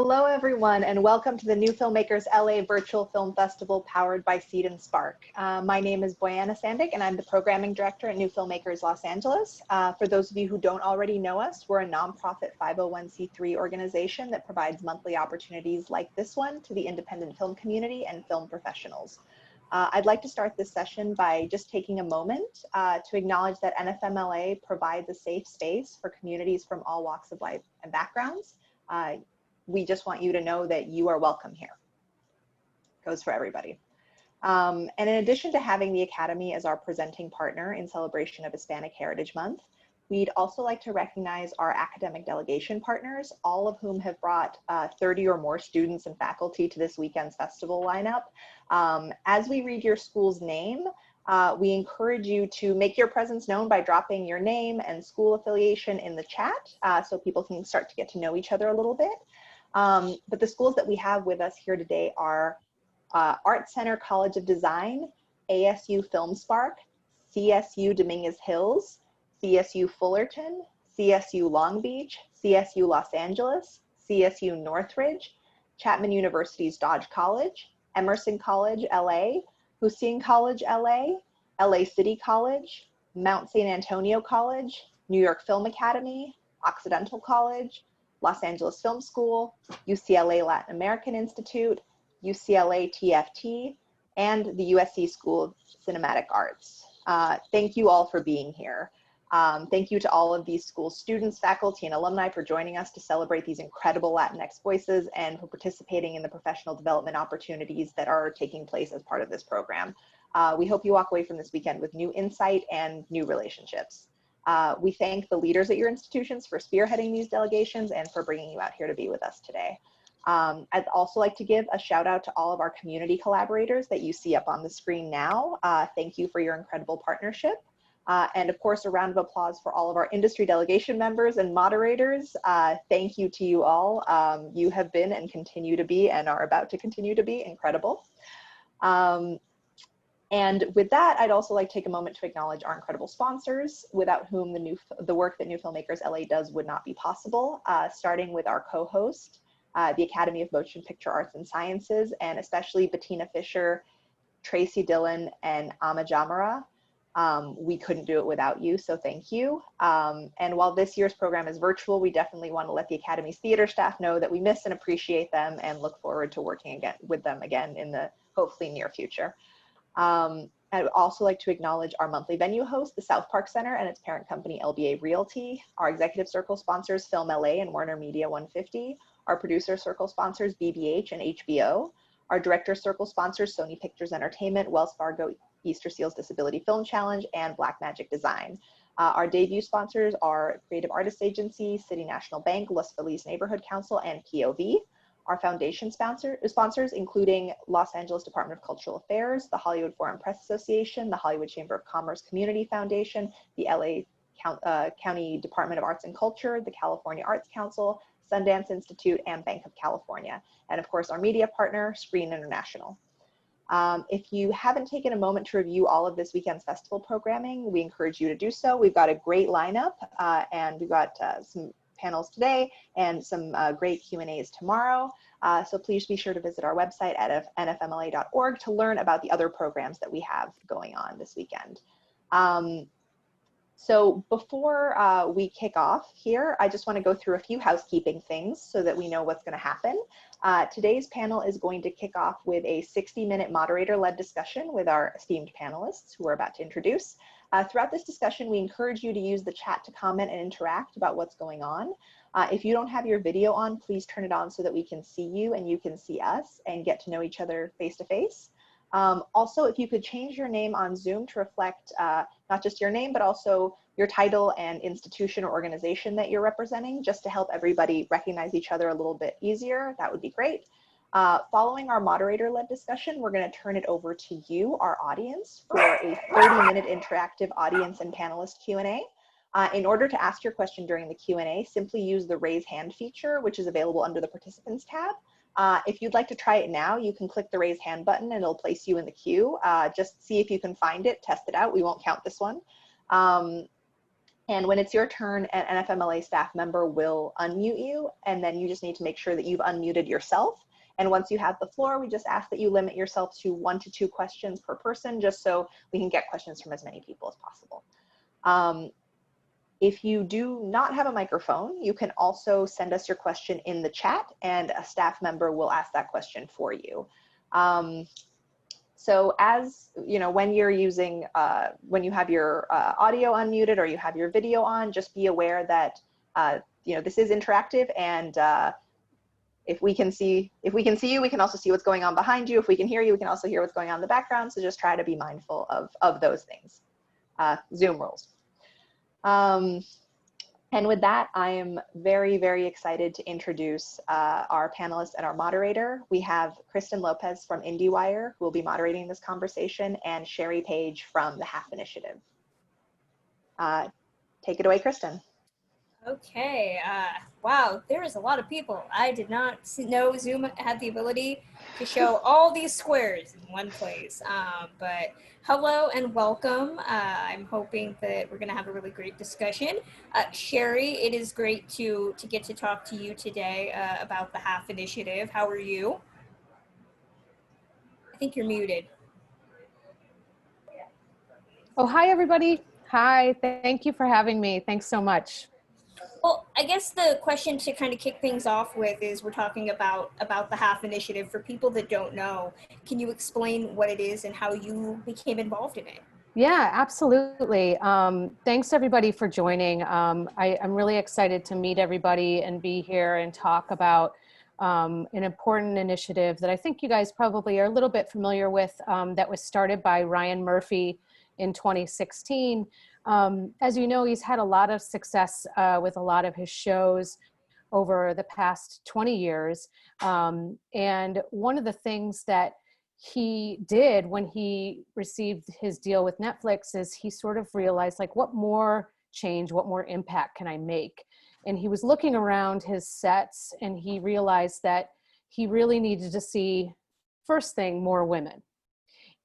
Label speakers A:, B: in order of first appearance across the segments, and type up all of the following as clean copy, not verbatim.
A: Hello, everyone, and welcome to the New Filmmakers LA Virtual Film Festival powered by Seed and Spark. My name is Boyana Sandig, and I'm the Programming Director at New Filmmakers Los Angeles. For those of you who don't already know us, we're a nonprofit 501c3 organization that provides monthly opportunities like this one to the independent film community and film professionals. I'd like to start this session by just taking a moment to acknowledge that NFMLA provides a safe space for communities from all walks of life and backgrounds. We just want you to know that you are welcome here. Goes for everybody. And in addition to having the Academy as our presenting partner in celebration of Hispanic Heritage Month, we'd also like to recognize our academic delegation partners, all of whom have brought 30 or more students and faculty to this weekend's festival lineup. As we read your school's name, we encourage you to make your presence known by dropping your name and school affiliation in the chat so people can start to get to know each other a little bit. But the schools that we have with us here today are Art Center College of Design, ASU Film Spark, CSU Dominguez Hills, CSU Fullerton, CSU Long Beach, CSU Los Angeles, CSU Northridge, Chapman University's Dodge College, Emerson College, LA, Hussein College, LA, LA City College, Mount San Antonio College, New York Film Academy, Occidental College, Los Angeles Film School, UCLA Latin American Institute, UCLA TFT, and the USC School of Cinematic Arts. Thank you all for being here. Thank you to all of these school students, faculty, and alumni for joining us to celebrate these incredible Latinx voices and for participating in the professional development opportunities that are taking place as part of this program. We hope you walk away from this weekend with new insight and new relationships. We thank the leaders at your institutions for spearheading these delegations and for bringing you out here to be with us today. I'd also like to give a shout out to all of our community collaborators that you see up on the screen now. Thank you for your incredible partnership. And of course, a round of applause for all of our industry delegation members and moderators. Thank you to you all. You have been and continue to be and are about to continue to be incredible. And with that, I'd also like to take a moment to acknowledge our incredible sponsors, without whom the work that New Filmmakers LA does would not be possible, starting with our co-host, the Academy of Motion Picture Arts and Sciences, and especially Bettina Fisher, Tracy Dillon, and Ama Jamara. We couldn't do it without you, so thank you. And while this year's program is virtual, we definitely want to let the Academy's theater staff know that we miss and appreciate them and look forward to working with them again in the hopefully near future. I would also like to acknowledge our monthly venue host, the South Park Center, and its parent company, LBA Realty, our executive circle sponsors, FilmLA and Warner Media 150, our producer circle sponsors, BBH and HBO, our director circle sponsors, Sony Pictures Entertainment, Wells Fargo Easter Seals Disability Film Challenge, and Blackmagic Design. Our debut sponsors are Creative Artists Agency, City National Bank, Los Feliz Neighborhood Council, and POV. Our foundation sponsors, including Los Angeles Department of Cultural Affairs, the Hollywood Foreign Press Association, the Hollywood Chamber of Commerce Community Foundation, the LA County Department of Arts and Culture, the California Arts Council, Sundance Institute, and Bank of California. And of course, our media partner, Screen International. If you haven't taken a moment to review all of this weekend's festival programming, we encourage you to do so. We've got a great lineup, and we've got some panels today and some great Q&As tomorrow. So please be sure to visit our website at nfmla.org to learn about the other programs that we have going on this weekend. So before we kick off here, I just want to go through a few housekeeping things so that we know what's going to happen. Today's panel is going to kick off with a 60-minute moderator-led discussion with our esteemed panelists who we're about to introduce. Throughout this discussion, we encourage you to use the chat to comment and interact about what's going on. If you don't have your video on, please turn it on so that we can see you and you can see us and get to know each other face to face. Also, if you could change your name on Zoom to reflect not just your name, but also your title and institution or organization that you're representing, just to help everybody recognize each other a little bit easier, that would be great. Following our moderator-led discussion, we're going to turn it over to you, our audience, for a 30-minute interactive audience and panelist Q&A. In order to ask your question during the Q&A, simply use the raise hand feature, which is available under the participants tab. If you'd like to try it now, you can click the raise hand button and it'll place you in the queue. Just see if you can find it, test it out. We won't count this one. And when it's your turn, an NFMLA staff member will unmute you, and then you just need to make sure that you've unmuted yourself. And once you have the floor, we just ask that you limit yourself to 1 to 2 questions per person, just so we can get questions from as many people as possible. If you do not have a microphone, you can also send us your question in the chat, and a staff member will ask that question for you. So as you know, when you're using, when you have your audio unmuted or you have your video on, just be aware that you know, this is interactive, and if we can see you, we can also see what's going on behind you. If we can hear you, we can also hear what's going on in the background. So just try to be mindful of those things. Zoom rules. And with that, I am very, very excited to introduce our panelist and our moderator. We have Kristen Lopez from IndieWire, who will be moderating this conversation, and Sherry Page from the HAF Initiative. Take it away, Kristen.
B: Okay, wow, there is a lot of people. I did not know Zoom had the ability to show all these squares in one place, but hello and welcome. I'm hoping that we're gonna have a really great discussion. Sherry, it is great to get to talk to you today about the HAF Initiative. How are you? I think you're muted.
C: Oh, hi, everybody. Hi, thank you for having me. Thanks so much.
B: Well, I guess the question to kind of kick things off with is we're talking about the HAF Initiative. For people that don't know, can you explain what it is and how you became involved in it?
C: Yeah, absolutely. Thanks everybody for joining. I'm really excited to meet everybody and be here and talk about an important initiative that I think you guys probably are a little bit familiar with, that was started by Ryan Murphy in 2016. As you know, he's had a lot of success with a lot of his shows over the past 20 years. And one of the things that he did when he received his deal with Netflix is he sort of realized, like, what more change, what more impact can I make? And he was looking around his sets and he realized that he really needed to see, first thing, more women.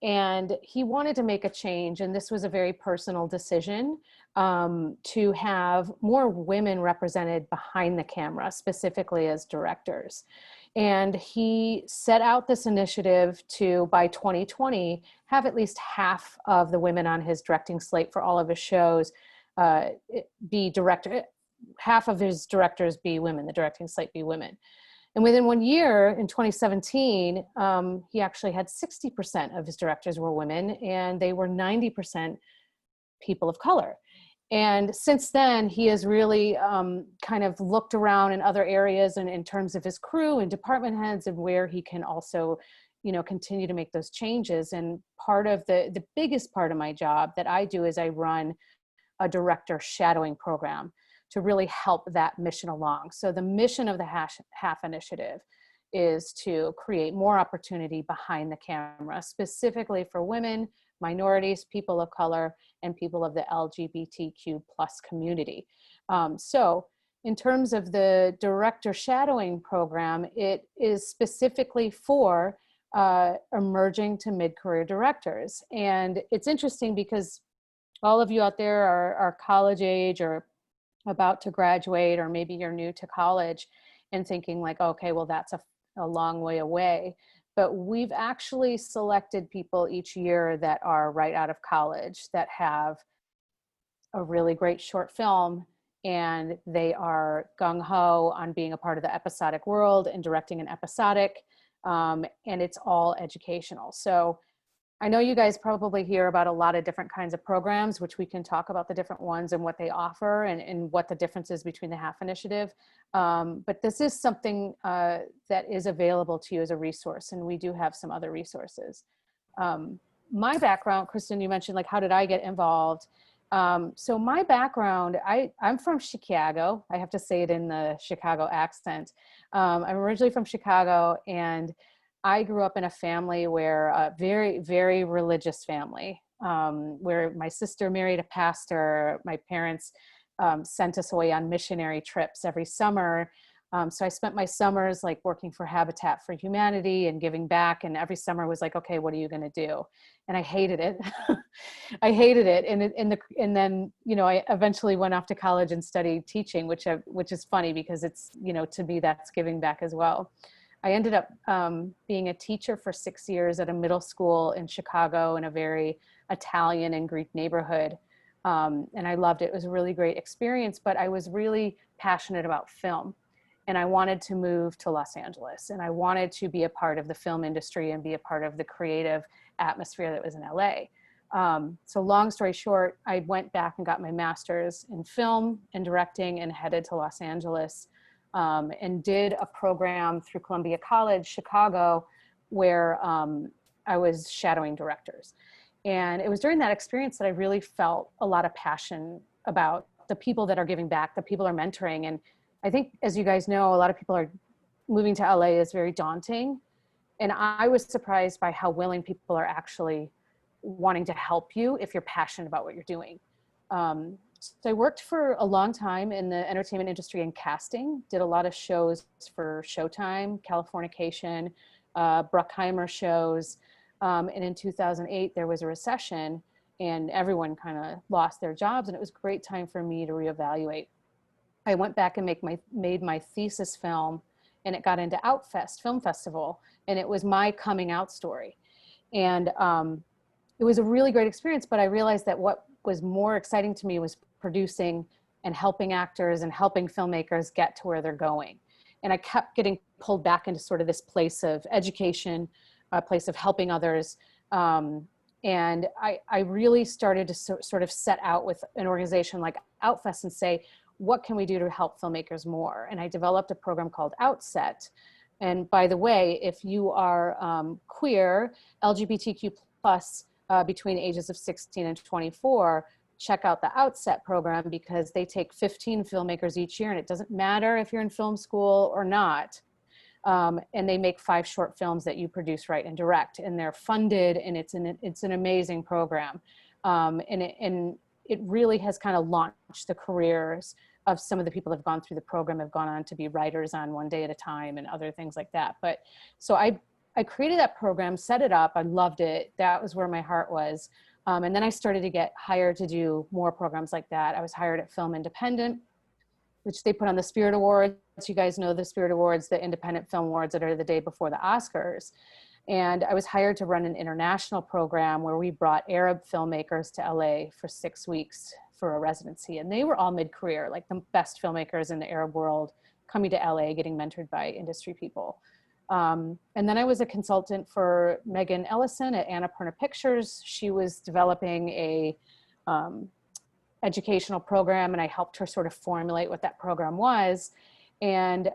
C: And he wanted to make a change, and this was a very personal decision, to have more women represented behind the camera, specifically as directors. And he set out this initiative to, by 2020, have at least half of the women on his directing slate for all of his shows be director, half of his directors be women, the directing slate be women. And within 1 year, in 2017, he actually had 60% of his directors were women, and they were 90% people of color. And since then, he has really kind of looked around in other areas and in terms of his crew and department heads and where he can also, you know, continue to make those changes. And part of the biggest part of my job that I do is I run a director shadowing program to really help that mission along. So the mission of the HAF Initiative is to create more opportunity behind the camera, specifically for women, minorities, people of color, and people of the LGBTQ+ community. So in terms of the director shadowing program, it is specifically for emerging to mid-career directors. And it's interesting because all of you out there are college age or about to graduate, or maybe you're new to college and thinking like, okay, well, that's a long way away. But we've actually selected people each year that are right out of college that have a really great short film, and they are gung-ho on being a part of the episodic world and directing an episodic, and it's all educational. So I know you guys probably hear about a lot of different kinds of programs, which we can talk about the different ones and what they offer and what the difference is between the HAF Initiative. But this is something that is available to you as a resource, and we do have some other resources. My background, Kristen, you mentioned, like, how did I get involved? So my background, I'm from Chicago. I have to say it in the Chicago accent. I'm originally from Chicago, and I grew up in a family where a very, very religious family, where my sister married a pastor. My parents sent us away on missionary trips every summer. So I spent my summers like working for Habitat for Humanity and giving back. And every summer was like, okay, what are you going to do? And I hated it. I hated it. And then, you know, I eventually went off to college and studied teaching, which is funny because it's, you know, to me, that's giving back as well. I ended up being a teacher for 6 years at a middle school in Chicago in a very Italian and Greek neighborhood. And I loved it. It was a really great experience, but I was really passionate about film. And I wanted to move to Los Angeles, and I wanted to be a part of the film industry and be a part of the creative atmosphere that was in LA. So long story short, I went back and got my master's in film and directing and headed to Los Angeles, and did a program through Columbia College, Chicago, where I was shadowing directors. And it was during that experience that I really felt a lot of passion about the people that are giving back, the people are mentoring. And I think, as you guys know, a lot of people are moving to LA is very daunting. And I was surprised by how willing people are actually wanting to help you if you're passionate about what you're doing. So I worked for a long time in the entertainment industry and casting, did a lot of shows for Showtime, Californication, Bruckheimer shows. And in 2008, there was a recession and everyone kind of lost their jobs. And it was a great time for me to reevaluate. I went back and made my thesis film, and it got into Outfest Film Festival, and it was my coming out story. And it was a really great experience, but I realized that what was more exciting to me was producing and helping actors and helping filmmakers get to where they're going. And I kept getting pulled back into sort of this place of education, a place of helping others. And I really started to sort of set out with an organization like Outfest and say, what can we do to help filmmakers more? And I developed a program called Outset. And by the way, if you are queer, LGBTQ plus, between ages of 16 and 24, check out the Outset program because they take 15 filmmakers each year, and it doesn't matter if you're in film school or not. And they make 5 short films that you produce, write, and direct, and they're funded, and it's an amazing program. And it really has kind of launched the careers of some of the people that have gone through the program, have gone on to be writers on One Day at a Time and other things like that. But so I created that program, set it up. I loved it. That was where my heart was. And then I started to get hired to do more programs like that. I was hired at Film Independent, which they put on the Spirit Awards. You guys know the Spirit Awards, the independent film awards that are the day before the Oscars. And I was hired to run an international program where we brought Arab filmmakers to LA for 6 weeks for a residency. And they were all mid-career, like the best filmmakers in the Arab world coming to LA, getting mentored by industry people. And then I was a consultant for Megan Ellison at Annapurna Pictures. She was developing a educational program, and I helped her sort of formulate what that program was. And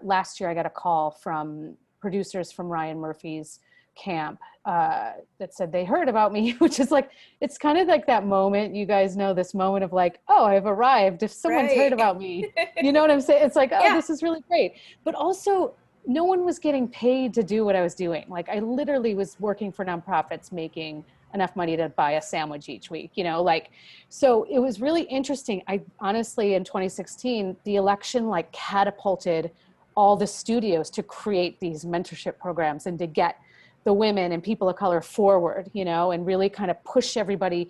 C: last year I got a call from producers from Ryan Murphy's camp that said they heard about me, which is like, it's kind of like that moment, you guys know this moment of like, oh, I've arrived. If someone's heard about me, you know what I'm saying? It's like, oh, this is really great. But also no one was getting paid to do what I was doing. Like I literally was working for nonprofits making enough money to buy a sandwich each week, you know, like, so it was really interesting. I honestly, in 2016, the election like catapulted all the studios to create these mentorship programs and to get the women and people of color forward, you know, and really kind of push everybody,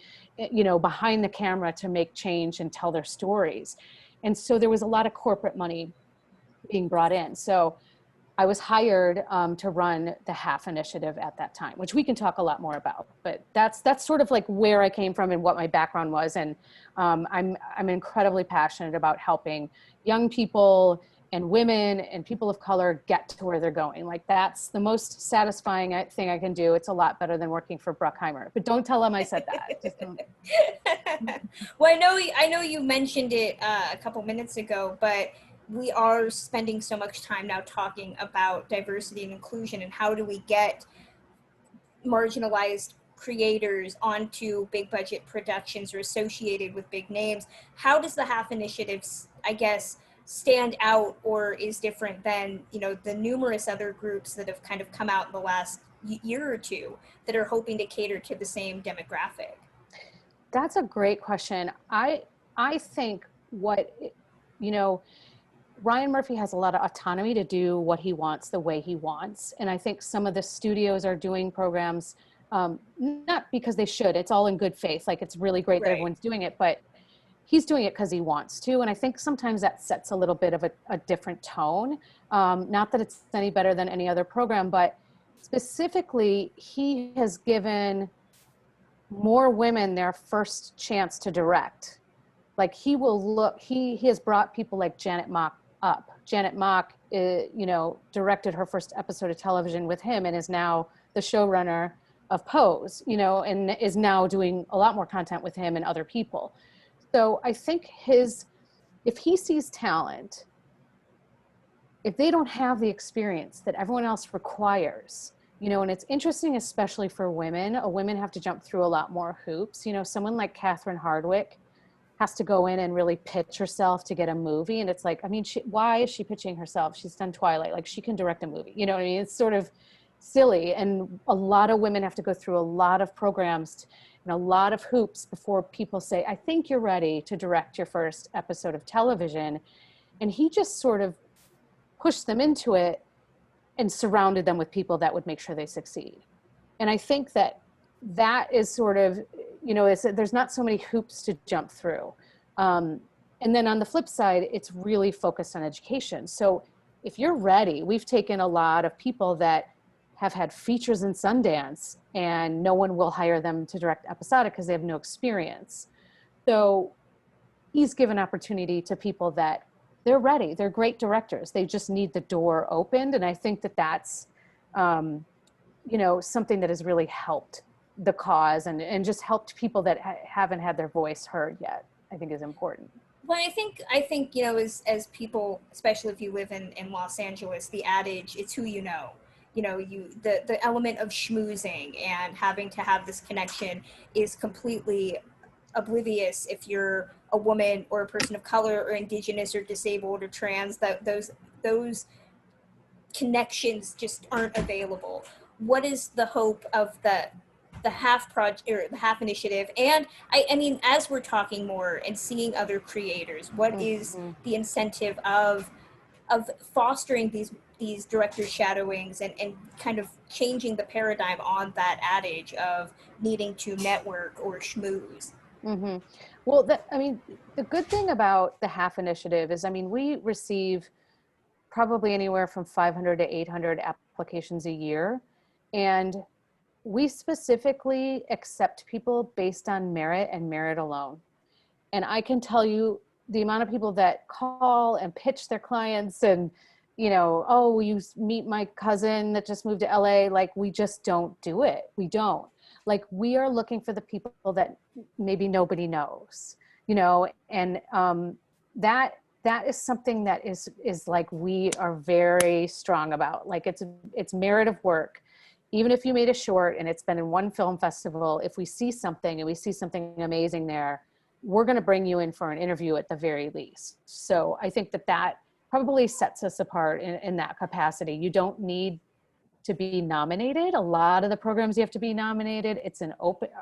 C: you know, behind the camera to make change and tell their stories. And so there was a lot of corporate money being brought in. So I was hired to run the HALF initiative at that time, which we can talk a lot more about, but that's sort of like where I came from and what my background was. And I'm incredibly passionate about helping young people and women and people of color get to where they're going. Like that's the most satisfying thing I can do. It's a lot better than working for Bruckheimer, but don't tell them I said that. Just don't.
B: Well, I know you mentioned it a couple minutes ago, but we are spending so much time now talking about diversity and inclusion and how do we get marginalized creators onto big budget productions or associated with big names. How does the HALF initiative, I guess, stand out or is different than, you know, the numerous other groups that have kind of come out in the last year or two that are hoping to cater to the same demographic?
C: That's a great question. I think what, you know, Ryan Murphy has a lot of autonomy to do what he wants the way he wants. And I think some of the studios are doing programs, not because they should, it's all in good faith. Like, it's really great that everyone's doing it, but he's doing it because he wants to. And I think sometimes that sets a little bit of a different tone. Not that it's any better than any other program, but specifically, he has given more women their first chance to direct. Like, he has brought people like Janet Mock up. Janet Mock, directed her first episode of television with him and is now the showrunner of Pose, and is now doing a lot more content with him and other people. So I think if he sees talent, if they don't have the experience that everyone else requires, and it's interesting, especially for women, women have to jump through a lot more hoops. Someone like Catherine Hardwicke has to go in and really pitch herself to get a movie. And it's like, I mean, why is she pitching herself? She's done Twilight, like, she can direct a movie. You know what I mean? It's sort of silly. And a lot of women have to go through a lot of programs and a lot of hoops before people say, I think you're ready to direct your first episode of television. And he just sort of pushed them into it and surrounded them with people that would make sure they succeed. And I think that is sort of, there's not so many hoops to jump through. And then on the flip side, it's really focused on education. So if you're ready, we've taken a lot of people that have had features in Sundance and no one will hire them to direct episodic because they have no experience. So he's given opportunity to people that they're ready. They're great directors. They just need the door opened. And I think that's, something that has really helped the cause and just helped people that haven't had their voice heard yet, I think is important.
B: Well, I think, as people, especially if you live in Los Angeles, the adage, it's who you know. The element of schmoozing and having to have this connection is completely oblivious if you're a woman or a person of color or indigenous or disabled or trans. That those connections just aren't available. What is the hope of the HAF project or the HAF initiative? And I mean, as we're talking more and seeing other creators, what is the incentive of fostering these director shadowings and kind of changing the paradigm on that adage of needing to network or schmooze?
C: Mm-hmm. Well, the good thing about the HAF initiative is, we receive probably anywhere from 500 to 800 applications a year. And we specifically accept people based on merit and merit alone. And I can tell you the amount of people that call and pitch their clients and, oh, will you meet my cousin that just moved to LA? Like, we just don't do it. We don't. Like, we are looking for the people that maybe nobody knows, and that is something that is like, we are very strong about. Like, it's merit of work. Even if you made a short and it's been in one film festival, if we see something and we see something amazing there, we're going to bring you in for an interview at the very least. So I think that probably sets us apart in that capacity. You don't need to be nominated. A lot of the programs you have to be nominated.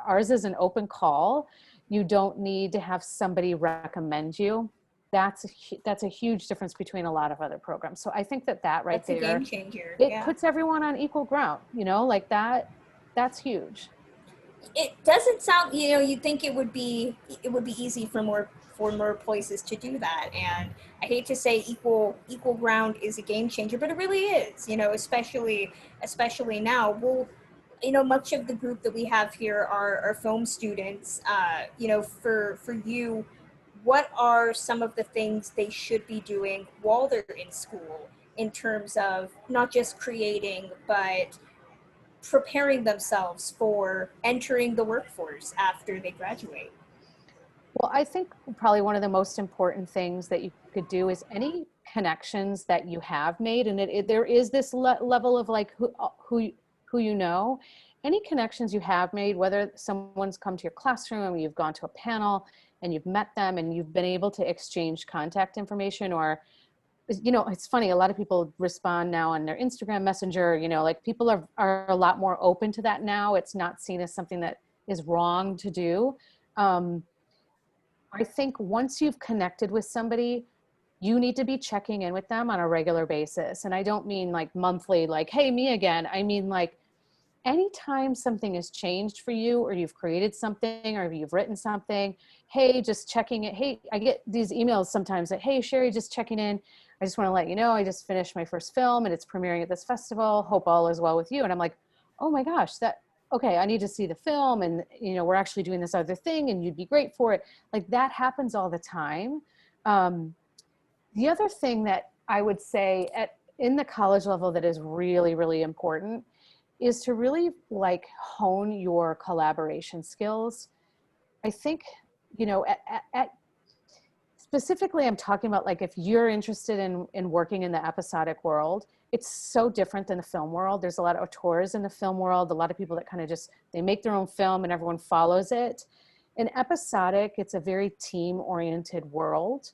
C: Ours is an open call. You don't need to have somebody recommend you. That's a huge difference between a lot of other programs. So I think that right
B: that's
C: there,
B: a game changer.
C: It puts everyone on equal ground, like that's huge.
B: It doesn't sound, you'd think it would be easy for more places to do that. And I hate to say equal ground is a game changer, but it really is, especially now. Well, much of the group that we have here are film students. For you, what are some of the things they should be doing while they're in school in terms of not just creating, but preparing themselves for entering the workforce after they graduate?
C: Well, I think probably one of the most important things that you could do is any connections that you have made, and there is this level of like who any connections you have made, whether someone's come to your classroom, you've gone to a panel and you've met them and you've been able to exchange contact information, or it's funny, a lot of people respond now on their Instagram Messenger, like people are a lot more open to that now. It's not seen as something that is wrong to do. I think once you've connected with somebody, you need to be checking in with them on a regular basis. And I don't mean like monthly, like, hey, me again. I mean like anytime something has changed for you, or you've created something, or you've written something, hey, just checking it. Hey, I get these emails sometimes that, hey, Sherry, just checking in. I just want to let you know, I just finished my first film and it's premiering at this festival. Hope all is well with you. And I'm like, oh my gosh, okay, I need to see the film, and we're actually doing this other thing and you'd be great for it. Like that happens all the time. The other thing that I would say in the college level that is really, really important is to really like hone your collaboration skills. I think, specifically, I'm talking about like if you're interested in working in the episodic world, it's so different than the film world. There's a lot of auteurs in the film world, a lot of people that kind of just, they make their own film and everyone follows it. In episodic, it's a very team-oriented world.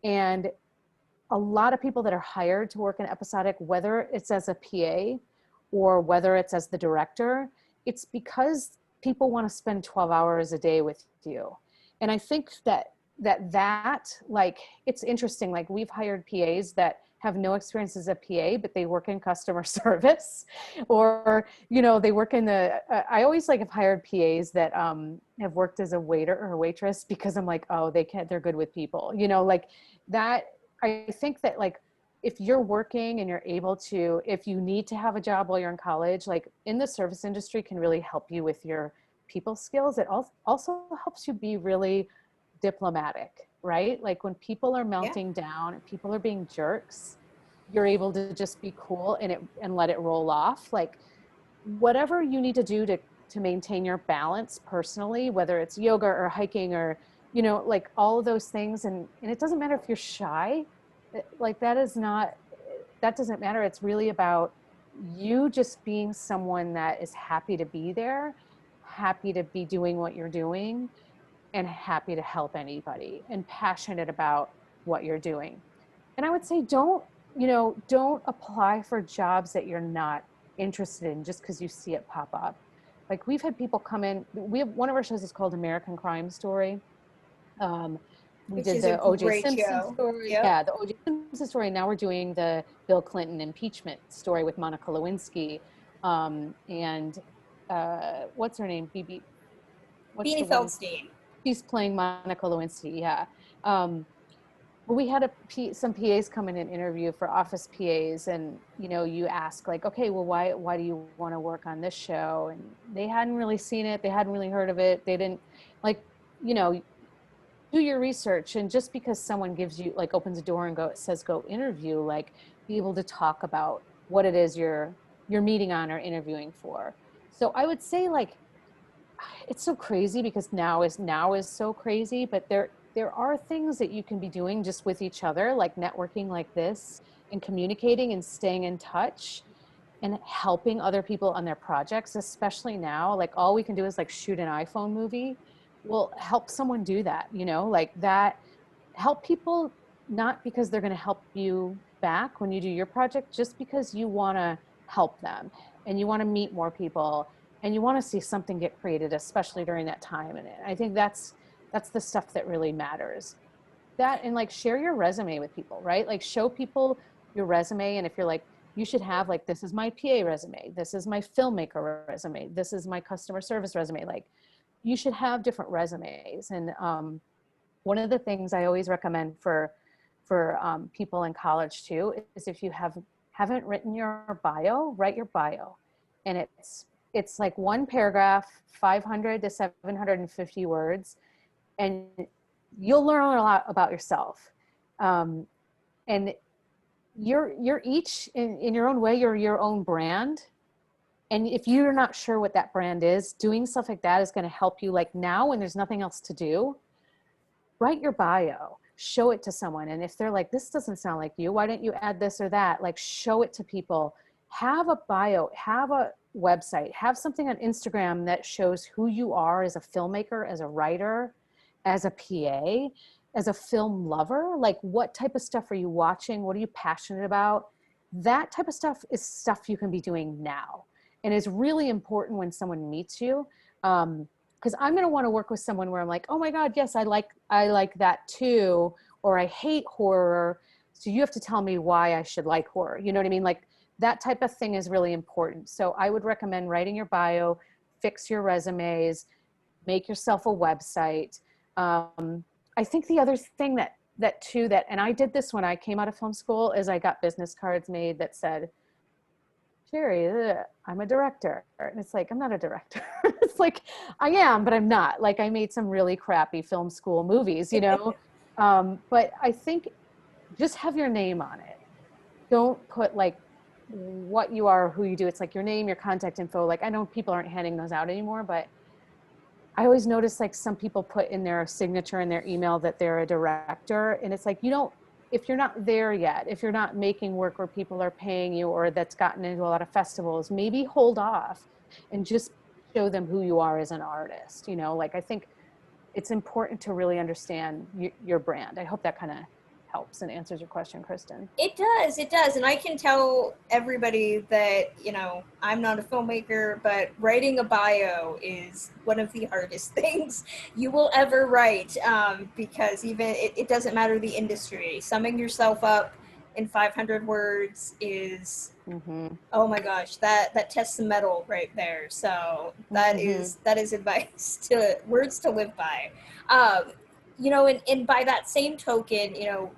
C: And a lot of people that are hired to work in episodic, whether it's as a PA or whether it's as the director, it's because people want to spend 12 hours a day with you. And I think that like, it's interesting. Like we've hired PAs that have no experience as a PA, but they work in customer service, or, they work in I always like have hired PAs that have worked as a waiter or a waitress, because I'm like, oh, they're good with people, like that. I think that like, if you're working and you're able to, if you need to have a job while you're in college, like in the service industry can really help you with your people skills. It also helps you be really diplomatic, right? Like when people are melting down and people are being jerks, you're able to just be cool and let it roll off. Like whatever you need to do to maintain your balance personally, whether it's yoga or hiking or, like all of those things. And it doesn't matter if you're shy, like that doesn't matter. It's really about you just being someone that is happy to be there, happy to be doing what you're doing, and happy to help anybody, and passionate about what you're doing. And I would say don't apply for jobs that you're not interested in just because you see it pop up. Like we've had people come in, one of our shows is called American Crime Story. We
B: Which
C: did
B: is
C: the
B: a
C: O.J.
B: great
C: Simpson
B: show.
C: story.
B: Yep.
C: Yeah, the O.J. Simpson story. Now we're doing the Bill Clinton impeachment story with Monica Lewinsky. And what's her name? What's the
B: Beanie
C: one?
B: Feldstein.
C: She's playing Monica Lewinsky, yeah. But we had some PAs come in and interview for office PAs, and you ask like, okay, well, why do you want to work on this show? And they hadn't really seen it, they hadn't really heard of it, they didn't like, do your research. And just because someone gives you like opens a door and says go interview, like be able to talk about what it is you're meeting on or interviewing for. So I would say like, it's so crazy because now is so crazy, but there are things that you can be doing just with each other, like networking like this and communicating and staying in touch and helping other people on their projects, especially now. Like all we can do is like shoot an iPhone movie. Well, help someone do that, like that. Help people, not because they're going to help you back when you do your project, just because you want to help them and you want to meet more people and you want to see something get created, especially during that time. And I think that's the stuff that really matters. That, and like share your resume with people, right? Like show people your resume. And if you're like, you should have like, this is my PA resume, this is my filmmaker resume, this is my customer service resume. Like you should have different resumes. And one of the things I always recommend for people in college too is if you haven't written your bio, write your bio. And it's like one paragraph, 500 to 750 words, and you'll learn a lot about yourself. And you're each in your own way, you're your own brand. And if you're not sure what that brand is, doing stuff like that is going to help you. Like now when there's nothing else to do, write your bio, show it to someone. And if they're like, this doesn't sound like you, why don't you add this or that? Like show it to people. Have a bio, have a website, have something on Instagram that shows who you are as a filmmaker, as a writer, as a PA, as a film lover. Like what type of stuff are you watching? What are you passionate about? That type of stuff is stuff you can be doing now. And it's really important when someone meets you. Because I'm going to want to work with someone where I'm like, oh my God, yes, I like that too. or I hate horror, so you have to tell me why I should like horror. You know what I mean? Like that type of thing is really important. So I would recommend writing your bio, fix your resumes, make yourself a website. I think the other thing and I did this when I came out of film school, is I got business cards made that said, Sherry, I'm a director. And it's like, I'm not a director. It's like, I am, but I'm not. Like, I made some really crappy film school movies, you know? But I think just have your name on it. Don't put like what you are, who you do. It's like your name, your contact info. Like, I know people aren't handing those out anymore, but I always notice like some people put in their signature in their email that they're a director. And it's like, you don't, if you're not there yet, if you're not making work where people are paying you, or that's gotten into a lot of festivals, maybe hold off and just show them who you are as an artist. You know, like I think it's important to really understand your brand. I hope that kind of helps and answers your question, Kristen.
B: It does. And I can tell everybody that, you know, I'm not a filmmaker, but writing a bio is one of the hardest things you will ever write, because even it doesn't matter the industry. Summing yourself up in 500 words is, oh my gosh, that tests the metal right there. So that is advice, to words to live by. You know, and by that same token, you know,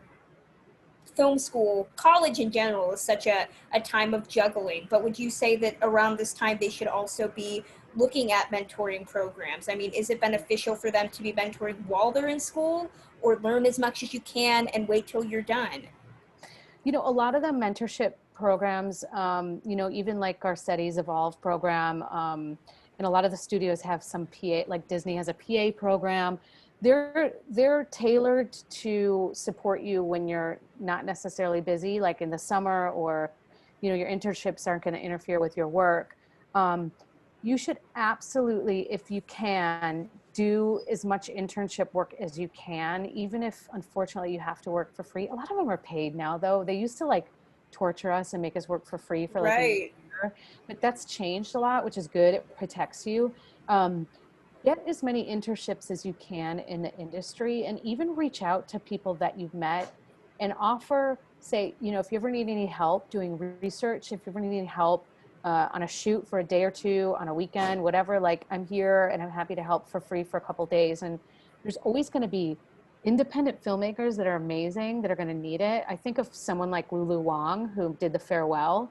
B: film school, college in general, is such a time of juggling. But would you say that around this time they should also be looking at mentoring programs? I mean, is it beneficial for them to be mentoring while they're in school, or learn as much as you can and wait till you're done?
C: You know, a lot of the mentorship programs, you know, even like Garcetti's Evolve program, and a lot of the studios have some PA, like Disney has a PA program. They're tailored to support you when you're not necessarily busy, like in the summer, or, you know, your internships aren't going to interfere with your work. You should absolutely, if you can, do as much internship work as you can, even if unfortunately you have to work for free. A lot of them are paid now, though. They used to like torture us and make us work for free for like a year, but that's changed a lot, which is good. It protects you. Get as many internships as you can in the industry, and even reach out to people that you've met and offer, say, you know, if you ever need any help doing research, if you ever need any help on a shoot for a day or two, on a weekend, whatever, like I'm here and I'm happy to help for free for a couple days. And there's always going to be independent filmmakers that are amazing that are going to need it. I think of someone like Lulu Wang, who did The Farewell.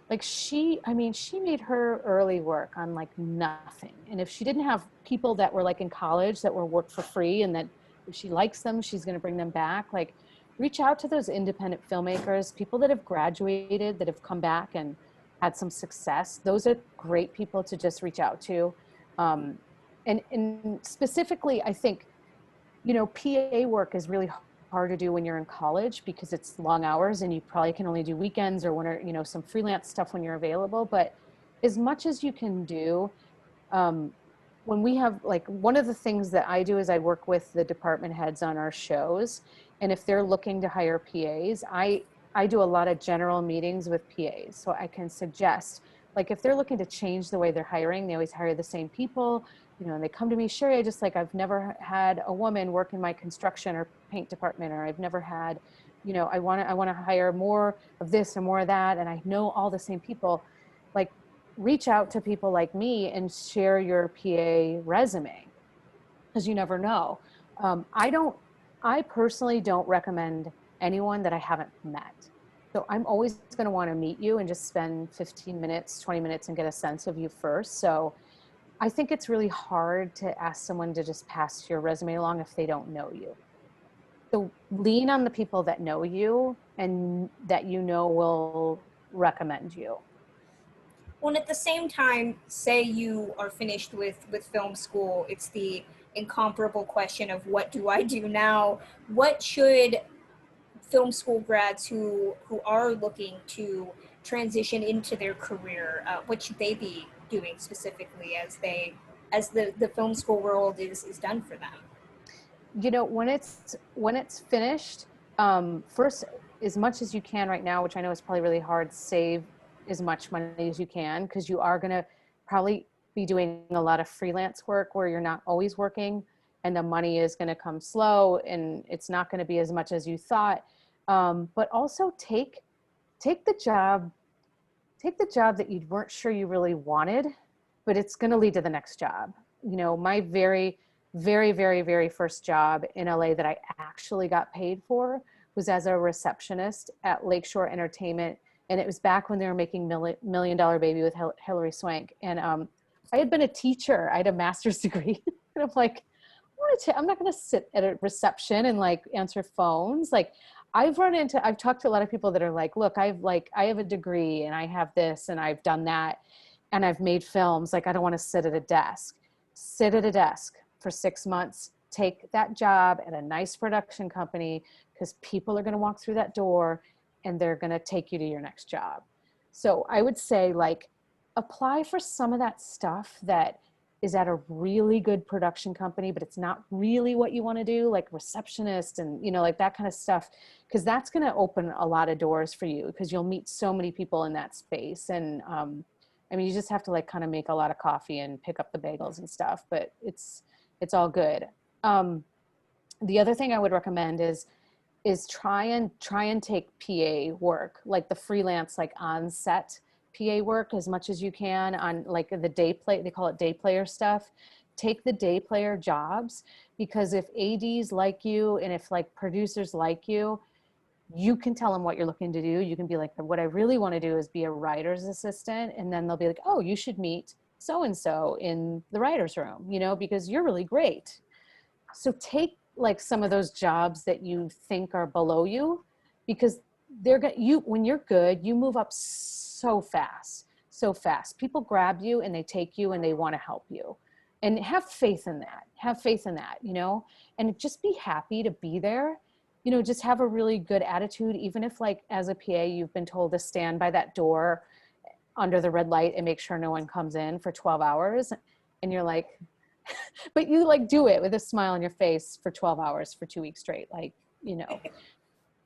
C: Like she made her early work on like nothing. And if she didn't have people that were like in college that were work for free, and that if she likes them, she's going to bring them back, like reach out to those independent filmmakers, people that have graduated, that have come back and had some success. Those are great people to just reach out to. And specifically, I think, you know, PA work is really hard to do when you're in college because it's long hours and you probably can only do weekends or when, you know, some freelance stuff when you're available. But as much as you can do, when we have, like, one of the things that I do is I work with the department heads on our shows. And if they're looking to hire PAs, I do a lot of general meetings with PAs. So I can suggest, like, if they're looking to change the way they're hiring, they always hire the same people. You know, and they come to me, Sherry, I've never had a woman work in my construction or paint department, or I've never had, you know, I want to hire more of this or more of that. And I know all the same people. Like, reach out to people like me and share your PA resume, because you never know. I personally don't recommend anyone that I haven't met. So I'm always going to want to meet you and just spend 15 minutes, 20 minutes and get a sense of you first. So I think it's really hard to ask someone to just pass your resume along if they don't know you. So lean on the people that know you and that you know will recommend you.
B: Well, and at the same time, say you are finished with film school, it's the incomparable question of what do I do now? What should film school grads who are looking to transition into their career, what should they be doing specifically as the film school world is done for them?
C: You know, when it's finished, first, as much as you can right now, which I know is probably really hard, save as much money as you can, because you are going to probably be doing a lot of freelance work where you're not always working, and the money is going to come slow and it's not going to be as much as you thought. But also take the job that you weren't sure you really wanted, but it's going to lead to the next job. You know, my very, very, very, very first job in LA that I actually got paid for was as a receptionist at Lakeshore Entertainment. And it was back when they were making $1 Million Baby with Hilary Swank. And I had been a teacher. I had a master's degree. And I'm like, I'm not going to sit at a reception and like answer phones. Like I've talked to a lot of people that are like, look, I have a degree and I have this and I've done that and I've made films. Like, I don't want to sit at a desk. Sit at a desk for 6 months, take that job at a nice production company, because people are going to walk through that door and they're going to take you to your next job. So I would say, like, apply for some of that stuff that is at a really good production company, but it's not really what you want to do, like receptionist and, you know, like that kind of stuff, because that's going to open a lot of doors for you, because you'll meet so many people in that space. And I mean, you just have to like kind of make a lot of coffee and pick up the bagels and stuff, but it's all good. The other thing I would recommend is try and take PA work, like the freelance, like on set PA work, as much as you can on like the day play, they call it day player stuff. Take the day player jobs, because if ADs like you and if like producers like you, you can tell them what you're looking to do. You can be like, what I really want to do is be a writer's assistant. And then they'll be like, oh, you should meet so-and-so in the writer's room, you know, because you're really great. So take like some of those jobs that you think are below you, because when you're good, you move up so fast. People grab you and they take you and they want to help you, and have faith in that, you know, and just be happy to be there. You know, just have a really good attitude, even if like as a PA, you've been told to stand by that door under the red light and make sure no one comes in for 12 hours. And you're like, but you like do it with a smile on your face for 12 hours for 2 weeks straight. Like, you know,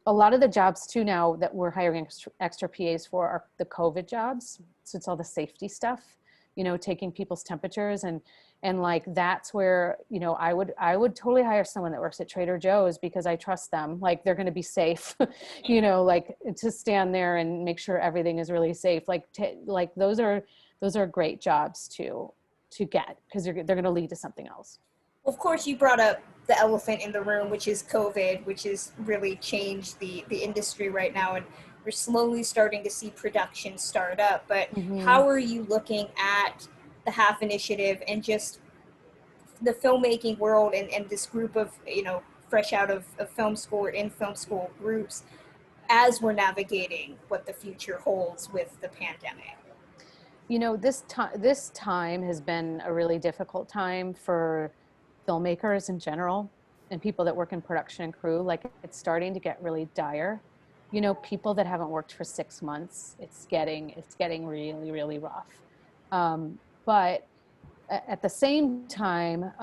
C: a lot of the jobs too now that we're hiring extra PAs for are the COVID jobs. So it's all the safety stuff, you know, taking people's temperatures and like, that's where, you know, I would totally hire someone that works at Trader Joe's, because I trust them. Like, they're going to be safe, you know, like to stand there and make sure everything is really safe. Like, like those are great jobs to get, because they're going to lead to something else.
B: Of course, you brought up the elephant in the room, which is COVID, which has really changed the industry right now. And we're slowly starting to see production start up. But how are you looking at the HALF initiative and just the filmmaking world and this group of, you know, fresh out of film school or in film school groups, as we're navigating what the future holds with the pandemic?
C: You know, this time has been a really difficult time for filmmakers in general and people that work in production and crew. Like, it's starting to get really dire. You know, people that haven't worked for 6 months, it's getting really, really rough. But at the same time,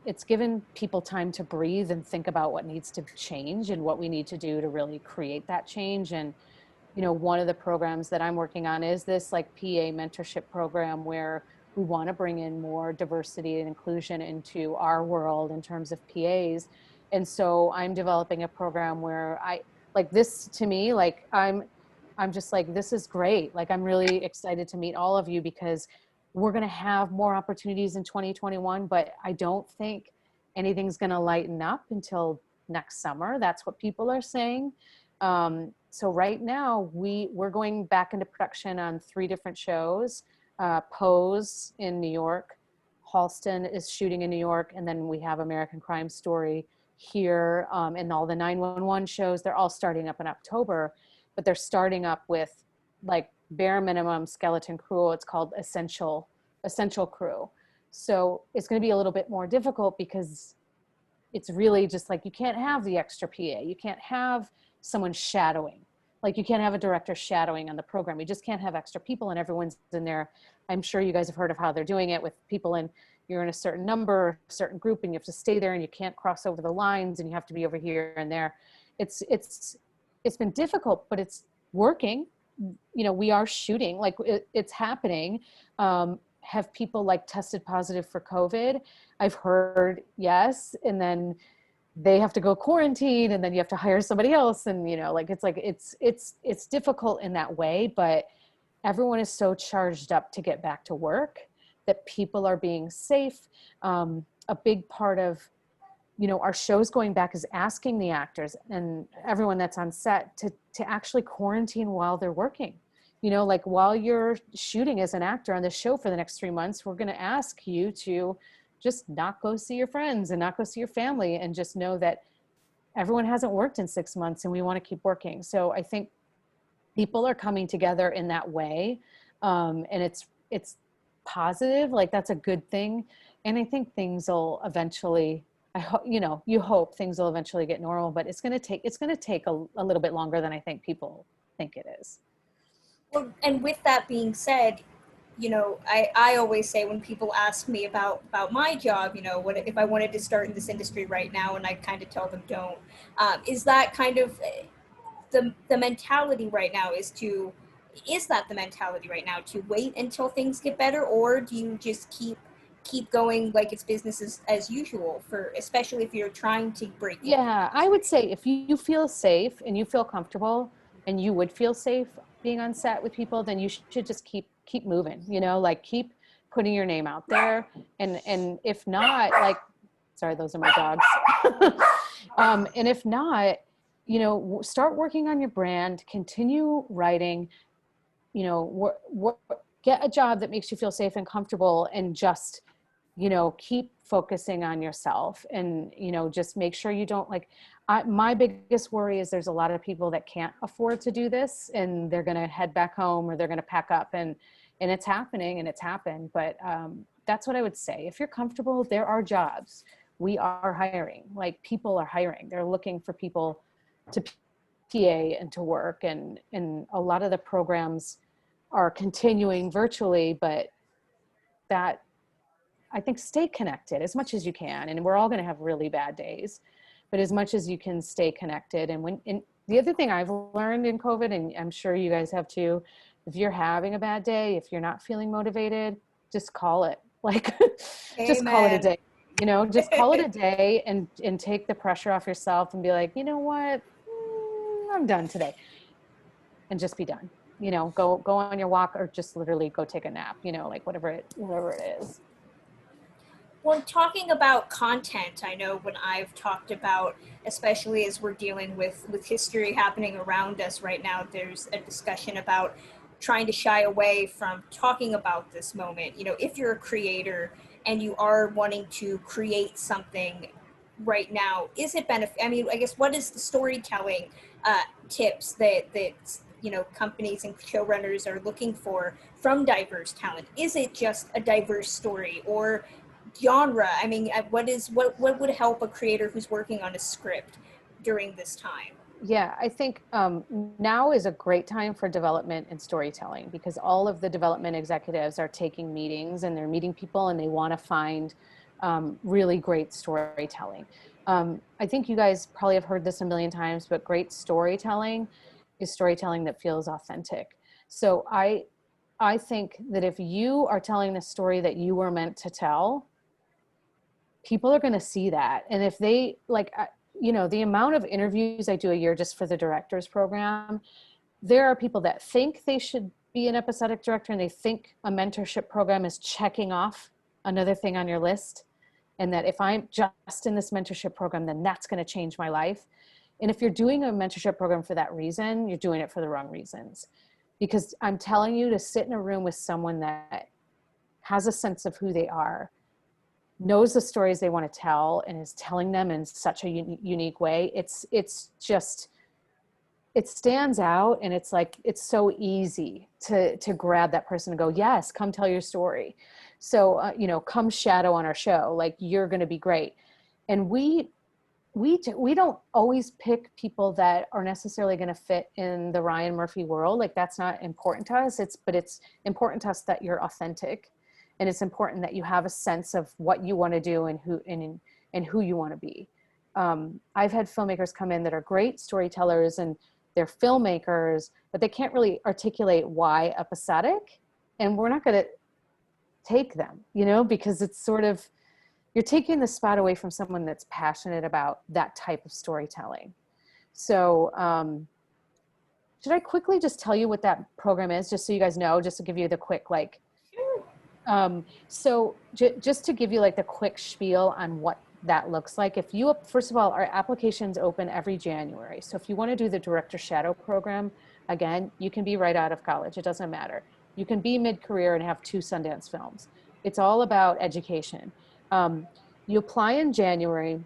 C: it's given people time to breathe and think about what needs to change and what we need to do to really create that change. And you know, one of the programs that I'm working on is this like PA mentorship program, where we want to bring in more diversity and inclusion into our world in terms of PAs. And so I'm developing a program where I like this, to me, like I'm just like, this is great. Like, I'm really excited to meet all of you, because we're going to have more opportunities in 2021, but I don't think anything's going to lighten up until next summer. That's what people are saying. So right now we're going back into production on 3 different shows. Pose in New York, Halston is shooting in New York, and then we have American Crime Story here, and all the 911 shows. They're all starting up in October, but they're starting up with like bare minimum skeleton crew. It's called essential crew. So it's going to be a little bit more difficult, because it's really just like, you can't have the extra PA. You can't have someone shadowing. Like, you can't have a director shadowing on the program. You just can't have extra people, and everyone's in there. I'm sure you guys have heard of how they're doing it with people you're in a certain number, certain group, and you have to stay there and you can't cross over the lines and you have to be over here and there. It's been difficult, but it's working. You know, we are shooting, like it's happening. have people like tested positive for COVID? I've heard yes. And then they have to go quarantine, and then you have to hire somebody else. And, you know, like, it's difficult in that way, but everyone is so charged up to get back to work that people are being safe. A big part of, you know, our shows going back is asking the actors and everyone that's on set to actually quarantine while they're working. You know, like while you're shooting as an actor on this show for the next 3 months, we're going to ask you to just not go see your friends and not go see your family, and just know that everyone hasn't worked in 6 months and we want to keep working. So I think people are coming together in that way. And it's positive, like that's a good thing. And I think things will eventually, you know, you hope things will eventually get normal, but it's going to take a little bit longer than I think people think it is.
B: Well, and with that being said, you know, I always say when people ask me about my job, you know, what if I wanted to start in this industry right now, and I kind of tell them don't. Is that kind of the mentality right now? Is that the mentality right now, to wait until things get better, or do you just keep going like it's business as usual, for especially if you're trying to break into
C: Yeah, I would say if you feel safe and you feel comfortable and you would feel safe being on set with people, then you should just keep moving, you know, like keep putting your name out there. And if not, like, sorry, those are my dogs. And if not, you know, start working on your brand, continue writing, you know, get a job that makes you feel safe and comfortable, and just, you know, keep focusing on yourself. And, you know, just make sure you don't my biggest worry is there's a lot of people that can't afford to do this, and they're going to head back home, or they're going to pack up, and it's happening, and it's happened. But that's what I would say. If you're comfortable, there are jobs. We are hiring, like people are hiring. They're looking for people to PA and to work. And a lot of the programs are continuing virtually, but that, I think, stay connected as much as you can. And we're all going to have really bad days, but as much as you can, stay connected. And the other thing I've learned in COVID, and I'm sure you guys have too, if you're having a bad day, if you're not feeling motivated, just call it. Like, just call it a day, you know, just call it a day, and take the pressure off yourself and be like, you know what, I'm done today, and just be done. You know, go on your walk, or just literally go take a nap, you know, like whatever it is.
B: Well, talking about content, I know when I've talked about, especially as we're dealing with history happening around us right now, there's a discussion about trying to shy away from talking about this moment. You know, if you're a creator and you are wanting to create something right now, is it I mean, I guess, what is the storytelling tips that you know, companies and showrunners are looking for from diverse talent? Is it just a diverse story, or genre? I mean, what would help a creator who's working on a script during this time?
C: Yeah, I think now is a great time for development and storytelling, because all of the development executives are taking meetings, and they're meeting people, and they want to find really great storytelling. I think you guys probably have heard this a million times, but great storytelling is storytelling that feels authentic. So I think that if you are telling the story that you were meant to tell, people are going to see that. And if they you know, the amount of interviews I do a year just for the directors program, there are people that think they should be an episodic director, and they think a mentorship program is checking off another thing on your list. And that if I'm just in this mentorship program, then that's going to change my life. And if you're doing a mentorship program for that reason, you're doing it for the wrong reasons. Because I'm telling you, to sit in a room with someone that has a sense of who they are, knows the stories they want to tell, and is telling them in such a unique way, it's just, it stands out. And it's like, it's so easy to grab that person and go, yes, come tell your story. So, you know, come shadow on our show, like, you're going to be great. And we don't always pick people that are necessarily going to fit in the Ryan Murphy world. Like, that's not important to us. But it's important to us that you're authentic, and it's important that you have a sense of what you want to do, and who you want to be. I've had filmmakers come in that are great storytellers, and they're filmmakers, but they can't really articulate why episodic. And we're not going to take them, you know, because it's sort of, you're taking the spot away from someone that's passionate about that type of storytelling. So should I quickly just tell you what that program is, just so you guys know, just to give you the quick, like, so just to give you like the quick spiel on what that looks like. If you, first of all, our applications open every January. So if you want to do the Director Shadow program, again, you can be right out of college. It doesn't matter. You can be mid-career and have 2 Sundance films. It's all about education. You apply in January.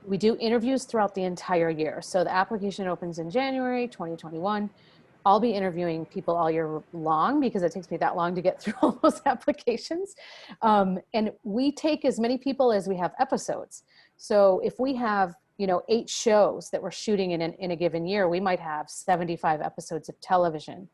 C: We do interviews throughout the entire year. So the application opens in January 2021. I'll be interviewing people all year long because it takes me that long to get through all those applications. And we take as many people as we have episodes. So if we have, you know, 8 shows that we're shooting in a given year, we might have 75 episodes of television.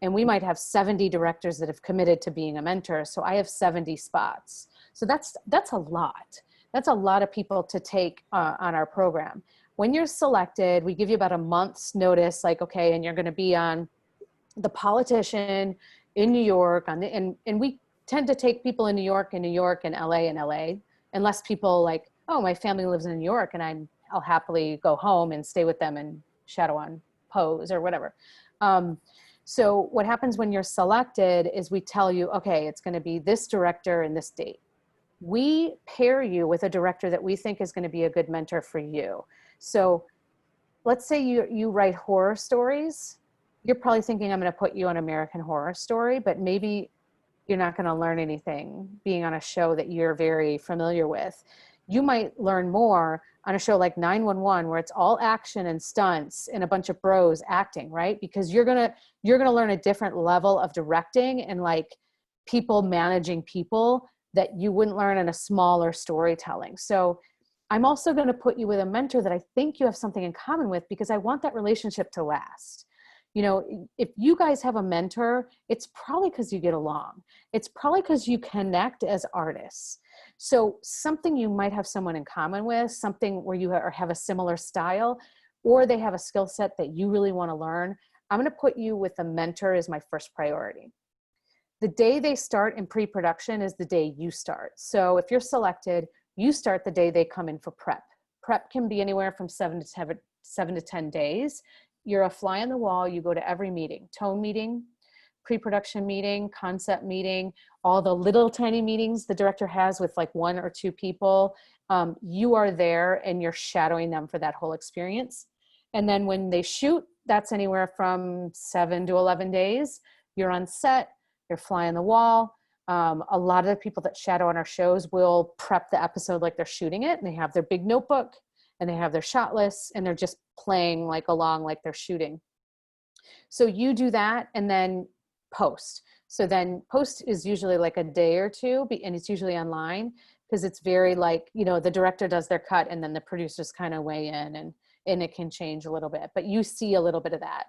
C: And we might have 70 directors that have committed to being a mentor. So I have 70 spots. So that's a lot. That's a lot of people to take on our program. When you're selected, we give you about a month's notice, like, okay, and you're going to be on The Politician in New York, and we tend to take people in New York and LA, unless people like, oh, my family lives in New York and I'll happily go home and stay with them and shadow on Pose or whatever. So what happens when you're selected is we tell you, okay, it's going to be this director and this date. We pair you with a director that we think is going to be a good mentor for you. So let's say you write horror stories. You're probably thinking I'm going to put you on American Horror Story, but maybe you're not going to learn anything being on a show that you're very familiar with. You might learn more on a show like 911, where it's all action and stunts and a bunch of bros acting, right? Because you're going to learn a different level of directing and like people managing people that you wouldn't learn in a smaller storytelling. So I'm also going to put you with a mentor that I think you have something in common with, because I want that relationship to last. You know, if you guys have a mentor, it's probably because you get along. It's probably because you connect as artists. So something you might have someone in common with, something where you have a similar style, or they have a skill set that you really want to learn. I'm going to put you with a mentor as my first priority. The day they start in pre-production is the day you start. So if you're selected, you start the day they come in for prep. Prep can be anywhere from 7 to 10 days. You're a fly on the wall. You go to every meeting, tone meeting, pre-production meeting, concept meeting, all the little tiny meetings the director has with like 1 or 2 people. You are there and you're shadowing them for that whole experience. And then when they shoot, that's anywhere from 7 to 11 days. You're on set, you're fly on the wall. A lot of the people that shadow on our shows will prep the episode like they're shooting it, and they have their big notebook and they have their shot lists and they're just playing like along like they're shooting. So you do that, and then post. So then post is usually like a day or 2, and it's usually online because it's very like, you know, the director does their cut and then the producers kind of weigh in, and it can change a little bit, but you see a little bit of that.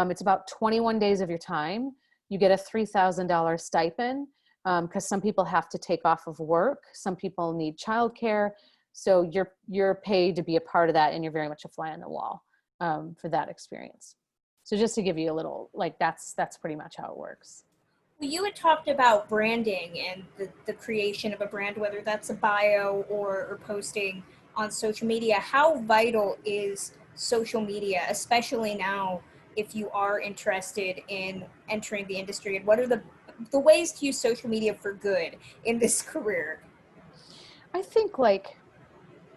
C: It's about 21 days of your time. You get a $3,000 stipend. Because some people have to take off of work. Some people need childcare. So you're paid to be a part of that, and you're very much a fly on the wall for that experience. So just to give you a little, like that's pretty much how it works.
B: Well, you had talked about branding and the creation of a brand, whether that's a bio or posting on social media. How vital is social media, especially now if you are interested in entering the industry, and what are the ways to use social media for good in this career?
C: I think like,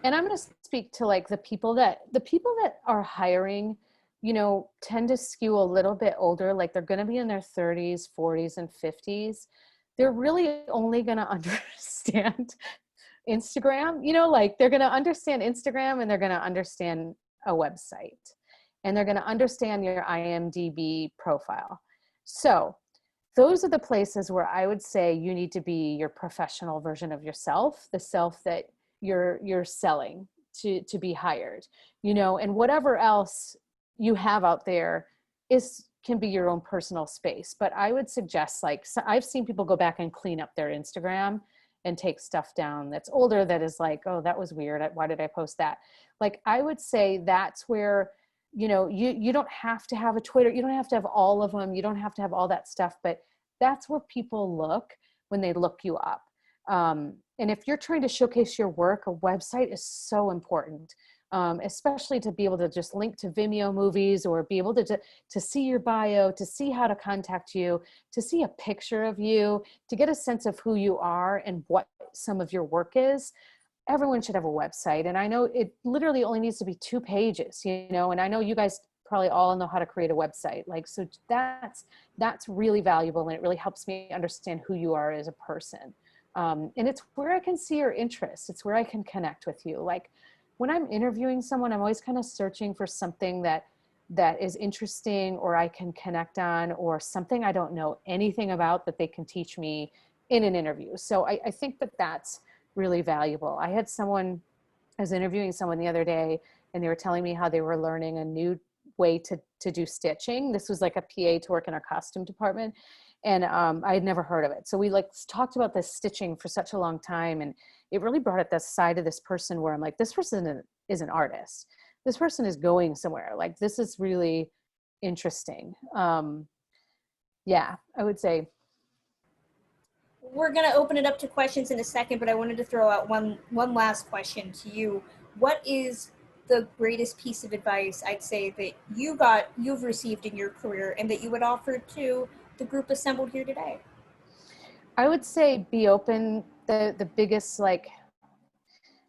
C: and I'm going to speak to like the people that are hiring, you know, tend to skew a little bit older. Like they're going to be in their 30s, 40s, and 50s. They're really only going to understand Instagram, you know, like they're going to understand Instagram, and they're going to understand a website, and they're going to understand your IMDb profile. So those are the places where I would say you need to be your professional version of yourself, the self that you're selling to be hired, you know, and whatever else you have out there can be your own personal space. But I would suggest, like, so I've seen people go back and clean up their Instagram and take stuff down that's older, that is like, oh, that was weird. Why did I post that? Like, I would say that's where, you know, you don't have to have a Twitter. You don't have to have all of them. You don't have to have all that stuff, but that's where people look when they look you up. And if you're trying to showcase your work, a website is so important, especially to be able to just link to Vimeo movies, or be able to see your bio, to see how to contact you, to see a picture of you, to get a sense of who you are and what some of your work is. Everyone should have a website. And I know it literally only needs to be 2 pages, and I know you guys probably all know how to create a website. Like, so that's really valuable. And it really helps me understand who you are as a person. And it's where I can see your interests. It's where I can connect with you. Like when I'm interviewing someone, I'm always kind of searching for something that is interesting, or I can connect on, or something I don't know anything about that they can teach me in an interview. So I think that that's really valuable. I was interviewing someone the other day, and they were telling me how they were learning a new way to do stitching. This was like a PA to work in our costume department. And I had never heard of it. So we talked about this stitching for such a long time. And it really brought up this side of this person where I'm like, this person is an artist. This person is going somewhere. Like, this is really interesting. Yeah, I would say.
B: We're going to open it up to questions in a second, but I wanted to throw out one last question to you. What is the greatest piece of advice I'd say that you've received in your career, and that you would offer to the group assembled here today?
C: I would say be open. The biggest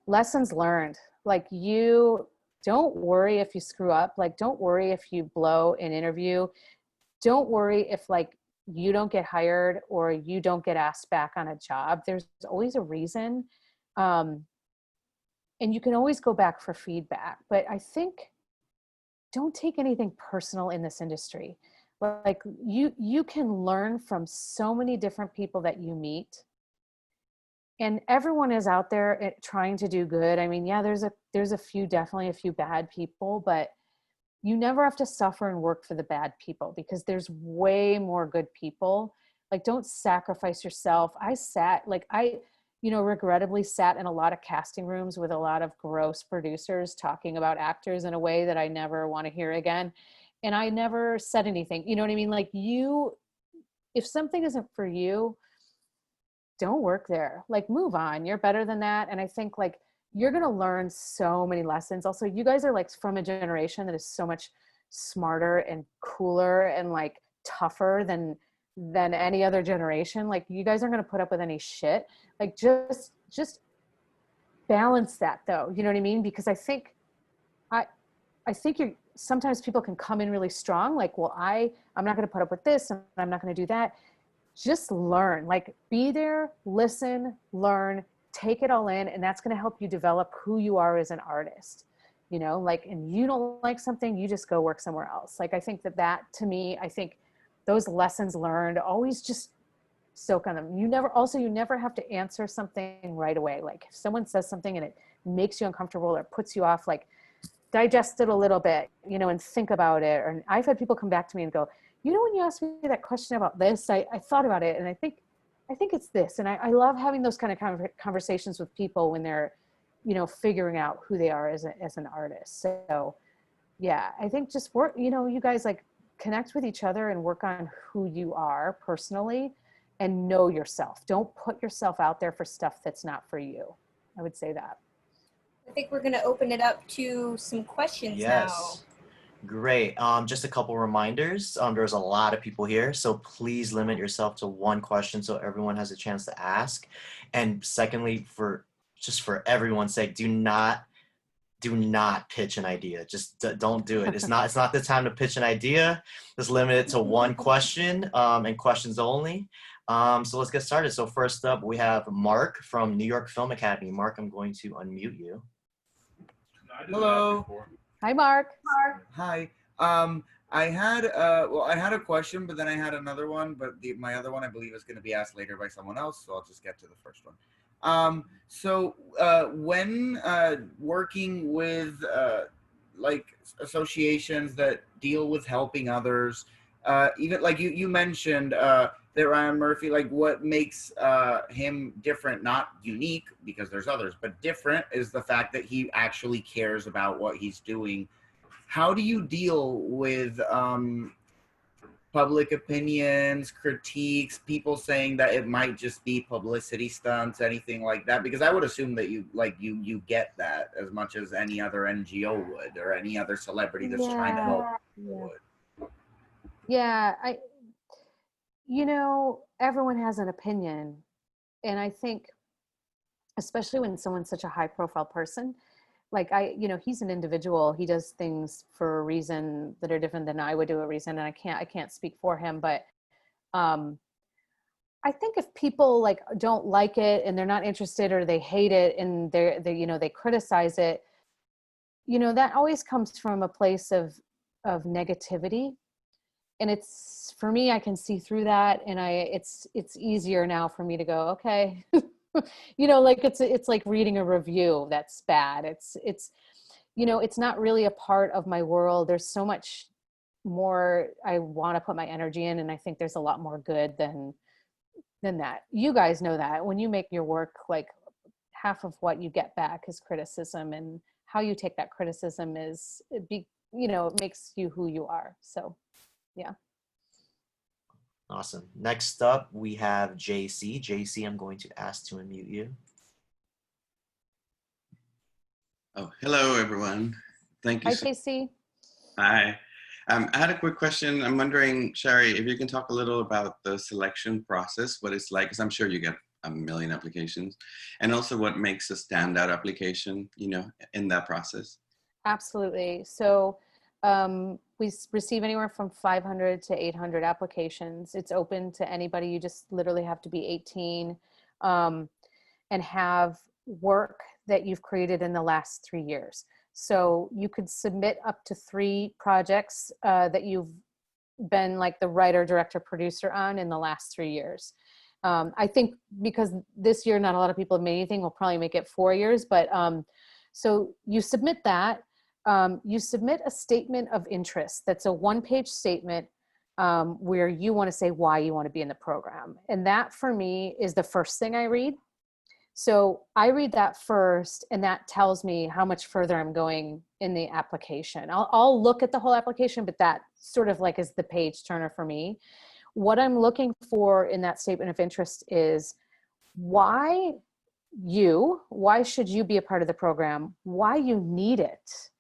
C: lessons learned. Like, you don't worry if you screw up. Like, don't worry if you blow an interview. Don't worry if you don't get hired or you don't get asked back on a job. There's always a reason. And you can always go back for feedback. But I think don't take anything personal in this industry. Like, you can learn from so many different people that you meet. And everyone is out there trying to do good. I mean, yeah, there's definitely a few bad people, but you never have to suffer and work for the bad people, because there's way more good people. Like, don't sacrifice yourself. Regrettably sat in a lot of casting rooms with a lot of gross producers talking about actors in a way that I never want to hear again. And I never said anything, you know what I mean? Like, if something isn't for you, don't work there. Like, move on. You're better than that. And I think you're going to learn so many lessons. Also, you guys are from a generation that is so much smarter and cooler and tougher than any other generation. Like, you guys aren't going to put up with any shit. Like, just balance that though. You know what I mean? Because I think sometimes people can come in really strong. Like, well, I'm not going to put up with this, and I'm not going to do that. Just learn, be there, listen, learn, take it all in. And that's going to help you develop who you are as an artist, and you don't like something, you just go work somewhere else. I think that to me, I think those lessons learned, always just soak on them. You never have to answer something right away. Like, if someone says something and it makes you uncomfortable or puts you off, digest it a little bit, and think about it. Or I've had people come back to me and go, when you asked me that question about this, I thought about it, and I think it's this. And I love having those kind of conversations with people when they're, figuring out who they are as an artist. So yeah, I think just work, you guys connect with each other and work on who you are personally, and know yourself. Don't put yourself out there for stuff that's not for you. I would say that.
B: I think we're going to open it up to some questions now.
D: Great. Just a couple reminders. There's a lot of people here, so please limit yourself to one question so everyone has a chance to ask. And secondly, for everyone's sake, do not pitch an idea. Just don't do it. It's not the time to pitch an idea. Just limit it to one question, and questions only. So let's get started. So first up, we have Mark from New York Film Academy. Mark, I'm going to unmute you.
E: Hello.
C: Hi, Mark.
E: Hi. I had a question, but then I had another one, but my other one I believe is going to be asked later by someone else, so I'll just get to the first one. When working with associations that deal with helping others, even you mentioned that Ryan Murphy, what makes him different, not unique because there's others, but different, is the fact that he actually cares about what he's doing. How do you deal with public opinions, critiques, people saying that it might just be publicity stunts, anything like that? Because I would assume that you get that as much as any other NGO would, or any other celebrity that's trying to help would.
C: Yeah, everyone has an opinion. And I think, especially when someone's such a high profile person, like he's an individual, he does things for a reason that are different than I would do a reason. And I can't speak for him, but I think if people like don't like it and they're not interested, or they hate it and they criticize it, that always comes from a place of negativity. And it's, for me, I can see through that. And it's easier now for me to go, okay, like it's like reading a review that's bad. It's not really a part of my world. There's so much more I want to put my energy in. And I think there's a lot more good than that. You guys know that when you make your work, like half of what you get back is criticism, and how you take that criticism it makes you who you are. So, yeah.
D: Awesome. Next up, we have JC. JC, I'm going to ask to unmute you.
F: Oh, hello, everyone. Thank you.
C: Hi, JC.
F: Hi. I had a quick question. I'm wondering, Shari, if you can talk a little about the selection process, what it's like, because I'm sure you get a million applications, and also what makes a standout application, in that process. Absolutely.
C: So we receive anywhere from 500 to 800 applications. It's open to anybody. You just literally have to be 18 and have work that you've created in the last 3 years. So you could submit up to 3 projects that you've been like the writer, director, producer on in the last 3 years. I think because this year not a lot of people have made anything, we'll probably make it 4 years. But so you submit that. You submit a statement of interest. That's a 1-page statement where you want to say why you want to be in the program. And that for me is the first thing I read. So I read that first, and that tells me how much further I'm going in the application. I'll look at the whole application, but that sort of like is the page turner for me. What I'm looking for in that statement of interest is why should you be a part of the program? Why you need it?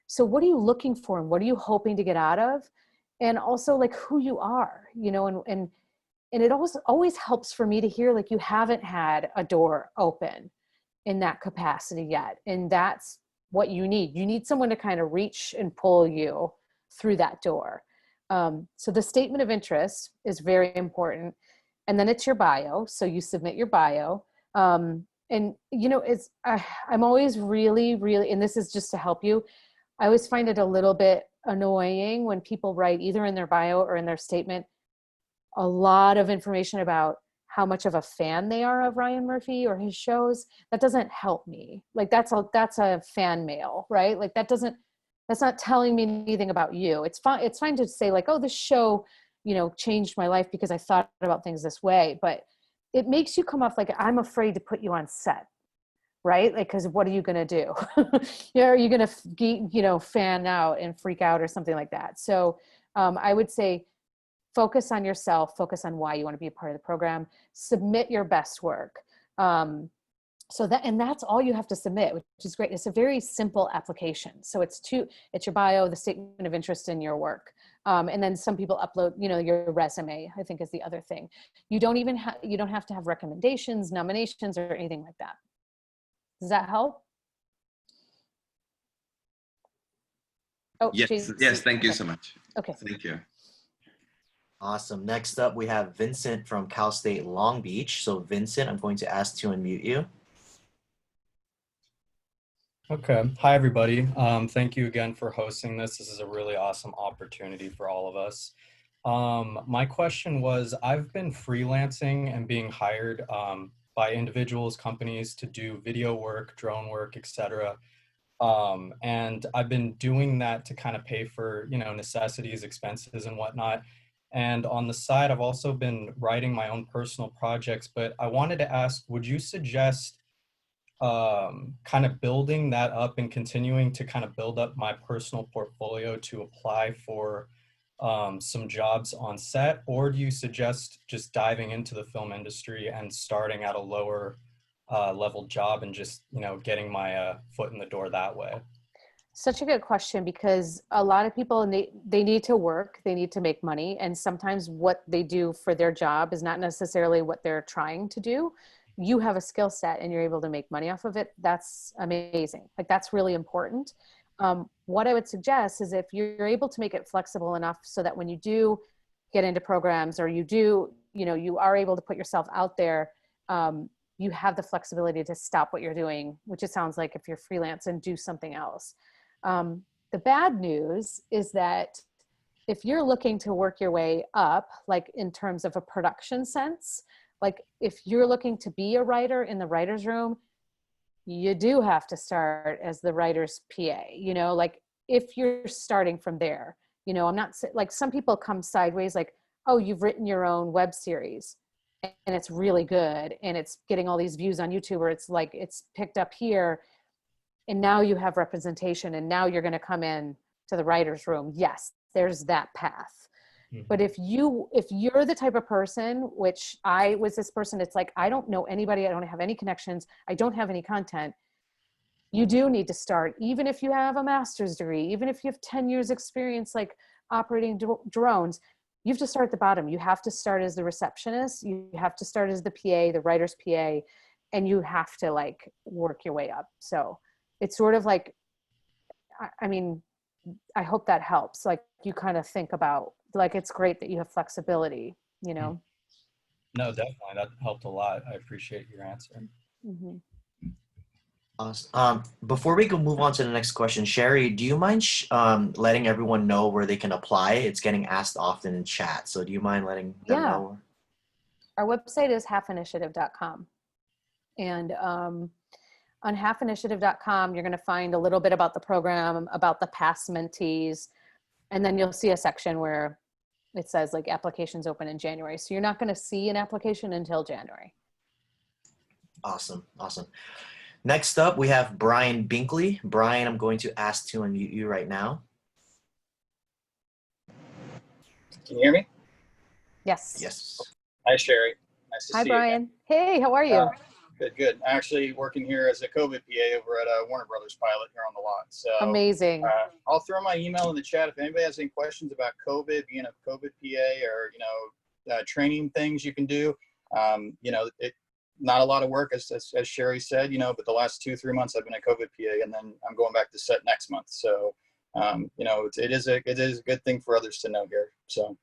C: So what are you looking for, and what are you hoping to get out of? And also like who you are, and it also always helps for me to hear like you haven't had a door open in that capacity yet. And that's what you need. You need someone to kind of reach and pull you through that door. So the statement of interest is very important. And then it's your bio. So you submit your bio. And I'm always really, really, and this is just to help you, I always find it a little bit annoying when people write either in their bio or in their statement a lot of information about how much of a fan they are of Ryan Murphy or his shows. That doesn't help me. Like that's a fan mail, right? Like that's not telling me anything about you. It's fine to say like, oh, this show, changed my life because I thought about things this way, but it makes you come off like I'm afraid to put you on set, right? Like, cause what are you going to do? Are you going to, fan out and freak out or something like that? So I would say, focus on yourself, focus on why you want to be a part of the program, submit your best work. And that's all you have to submit, which is great. It's a very simple application. So it's your bio, the statement of interest in your work. And then some people upload, your resume, I think is the other thing. You don't have to have recommendations, nominations, or anything like that. Does that help? Oh,
F: yes.
C: geez.
F: Yes. Thank you
C: okay.
F: so much.
C: Okay.
F: Thank you.
D: Awesome. Next up, we have Vincent from Cal State Long Beach. So Vincent, I'm going to ask to unmute you.
G: Okay. Hi, everybody. Thank you again for hosting this. This is a really awesome opportunity for all of us. My question was, I've been freelancing and being hired by individuals, companies to do video work, drone work, etc. And I've been doing that to kind of pay for, necessities, expenses and whatnot. And on the side, I've also been writing my own personal projects, but I wanted to ask, would you suggest kind of building that up and continuing to kind of build up my personal portfolio to apply for some jobs on set, or do you suggest just diving into the film industry and starting at a lower level job and just, you know, getting my foot in the door that way?
C: Such a good question, because a lot of people, they need to work, they need to make money. And sometimes what they do for their job is not necessarily what they're trying to do. You have a skill set and you're able to make money off of it. That's amazing. Like, that's really important. What I would suggest is, if you're able to make it flexible enough so that when you do get into programs, or you do, you know, you are able to put yourself out there, you have the flexibility to stop what you're doing, which it sounds like, if you're freelance, and do something else. The bad news is that if you're looking to work your way up, like in terms of a production sense, like if you're looking to be a writer in the writer's room, you do have to start as the writer's PA, you know, like if you're starting from there, you know, I'm not like, some people come sideways, like, oh, you've written your own web series and it's really good and it's getting all these views on YouTube, or it's like, it's picked up here, and now you have representation, and now you're going to come in to the writer's room. Yes, there's that path.
G: Mm-hmm.
C: But if you're the type of person, which I was this person, it's like, I don't know anybody, I don't have any connections, I don't have any content. You do need to start, even if you have a master's degree, even if you have 10 years experience, like operating drones, you have to start at the bottom. You have to start as the receptionist. You have to start as the PA, the writer's PA, and you have to like work your way up. So it's sort of like, I mean, I hope that helps. Like, you kind of think about, like, it's great that you have flexibility, you know?
G: No, definitely. That helped a lot. I appreciate your answer.
C: Mm-hmm.
D: Awesome. Before we can move on to the next question, Sherry, do you mind letting everyone know where they can apply? It's getting asked often in chat. So do you mind letting them know?
C: Our website is halfinitiative.com. And on halfinitiative.com, you're going to find a little bit about the program, about the past mentees, and then you'll see a section where it says like applications open in January. So you're not going to see an application until January.
D: Awesome. Awesome. Next up, we have Brian Binkley. Brian, I'm going to ask to unmute you right now.
H: Can you hear me?
C: Yes.
D: Yes.
H: Hi, Sherry. Nice to see
C: Hi,
H: you.
C: Brian. Hey, how are you?
H: Good, good. Actually working here as a COVID PA over at Warner Brothers Pilot here on the lot. So
C: Amazing.
H: I'll throw my email in the chat if anybody has any questions about COVID, being a COVID PA, or, you know, training things you can do. You know, not a lot of work, as Sherry said, you know, but the last 2-3 months I've been a COVID PA, and then I'm going back to set next month. So, you know, it is a good thing for others to know here. So,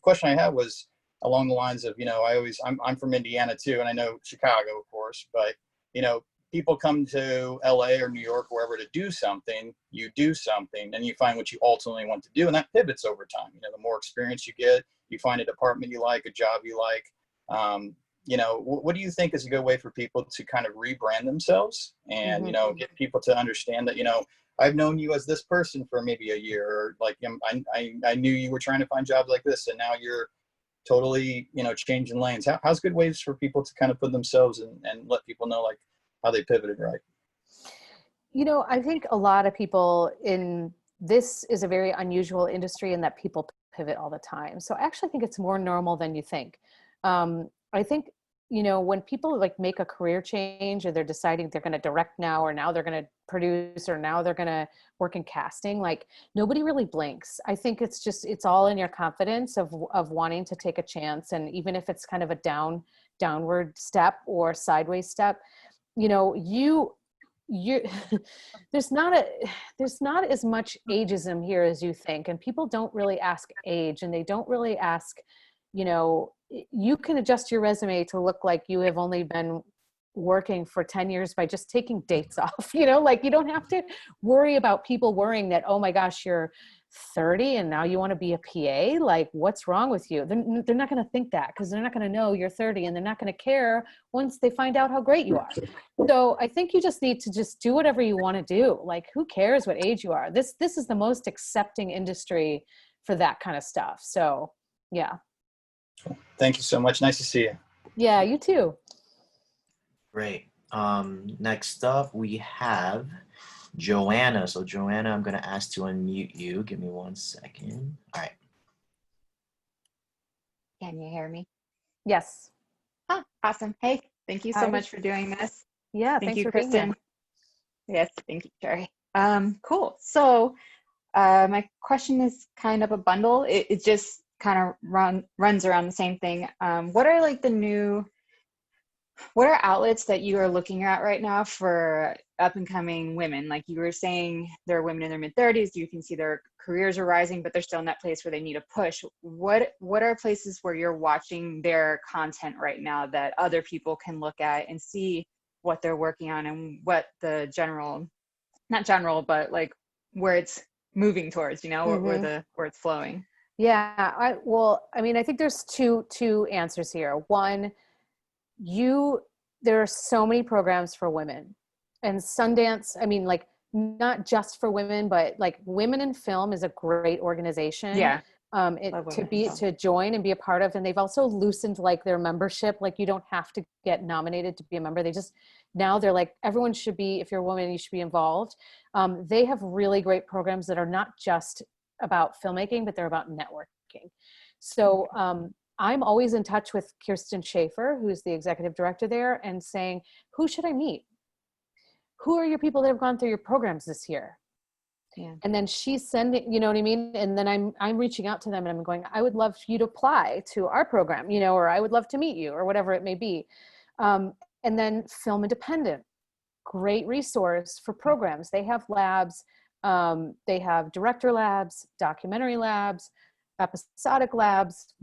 H: question I had was along the lines of, you know, I'm from Indiana too, and I know Chicago, of course, but, you know, people come to LA or New York, wherever, to do something. You do something, and you find what you ultimately want to do, and that pivots over time. You know, the more experience you get, you find a department you like, a job you like. You know, what do you think is a good way for people to kind of rebrand themselves and, you know, get people to understand that, you know, I've known you as this person for maybe a year, or like, I knew you were trying to find jobs like this, and now you're totally, you know, changing lanes. How's good ways for people to kind of put themselves and let people know like how they pivoted, right?
C: You know, I think a lot of people this is a very unusual industry in that people pivot all the time. So I actually think it's more normal than you think. I think, you know, when people like make a career change, or they're deciding they're going to direct now, or now they're going to produce, or now they're going to work in casting, like nobody really blinks. I think it's all in your confidence of wanting to take a chance. And even if it's kind of a downward step or sideways step, you know, there's not as much ageism here as you think. And people don't really ask age, and they don't really ask, you know, you can adjust your resume to look like you have only been working for 10 years by just taking dates off, you know, like you don't have to worry about people worrying that, oh my gosh, you're 30 and now you want to be a PA. Like, what's wrong with you? They're not going to think that, because they're not going to know you're 30, and they're not going to care once they find out how great you are. So I think you just need to just do whatever you want to do. Like, who cares what age you are? This is the most accepting industry for that kind of stuff. So yeah.
H: Thank you so much. Nice to see you.
C: Yeah, you too.
D: Great. Next up, we have Joanna. So Joanna, I'm going to ask to unmute you. Give me 1 second. All right.
I: Can you hear me?
C: Yes.
I: Oh, awesome. Hey, thank you so
C: Hi.
I: much for doing this.
C: Yeah,
I: Thank
C: thanks
I: you,
C: for being here.
I: Kristen. Yes, thank you, Sherry. Cool. So my question is kind of a bundle. It just kind of runs around the same thing. What are like what are outlets that you are looking at right now for up and coming women? Like you were saying, there are women in their mid 30s. You can see their careers are rising, but they're still in that place where they need a push. What are places where you're watching their content right now that other people can look at and see what they're working on and what the not general, but like where it's moving towards, you know, where it's flowing?
C: Yeah, I mean, I think there's two answers here. One, there are so many programs for women, and Sundance, I mean, like not just for women, but like Women in Film is a great organization.
I: Yeah.
C: To join and be a part of. And they've also loosened like their membership. Like you don't have to get nominated to be a member. Now they're like, everyone should be, if you're a woman, you should be involved. They have really great programs that are not just about filmmaking, but they're about networking. So I'm always in touch with Kirsten Schaefer, who's the executive director there, and saying, who should I meet? Who are your people that have gone through your programs this year?
I: Yeah.
C: And then she's sending, you know what I mean? And then I'm reaching out to them and I'm going, I would love you to apply to our program, you know, or I would love to meet you or whatever it may be. And then Film Independent, great resource for programs. They have labs, they have director labs, documentary labs, episodic labs,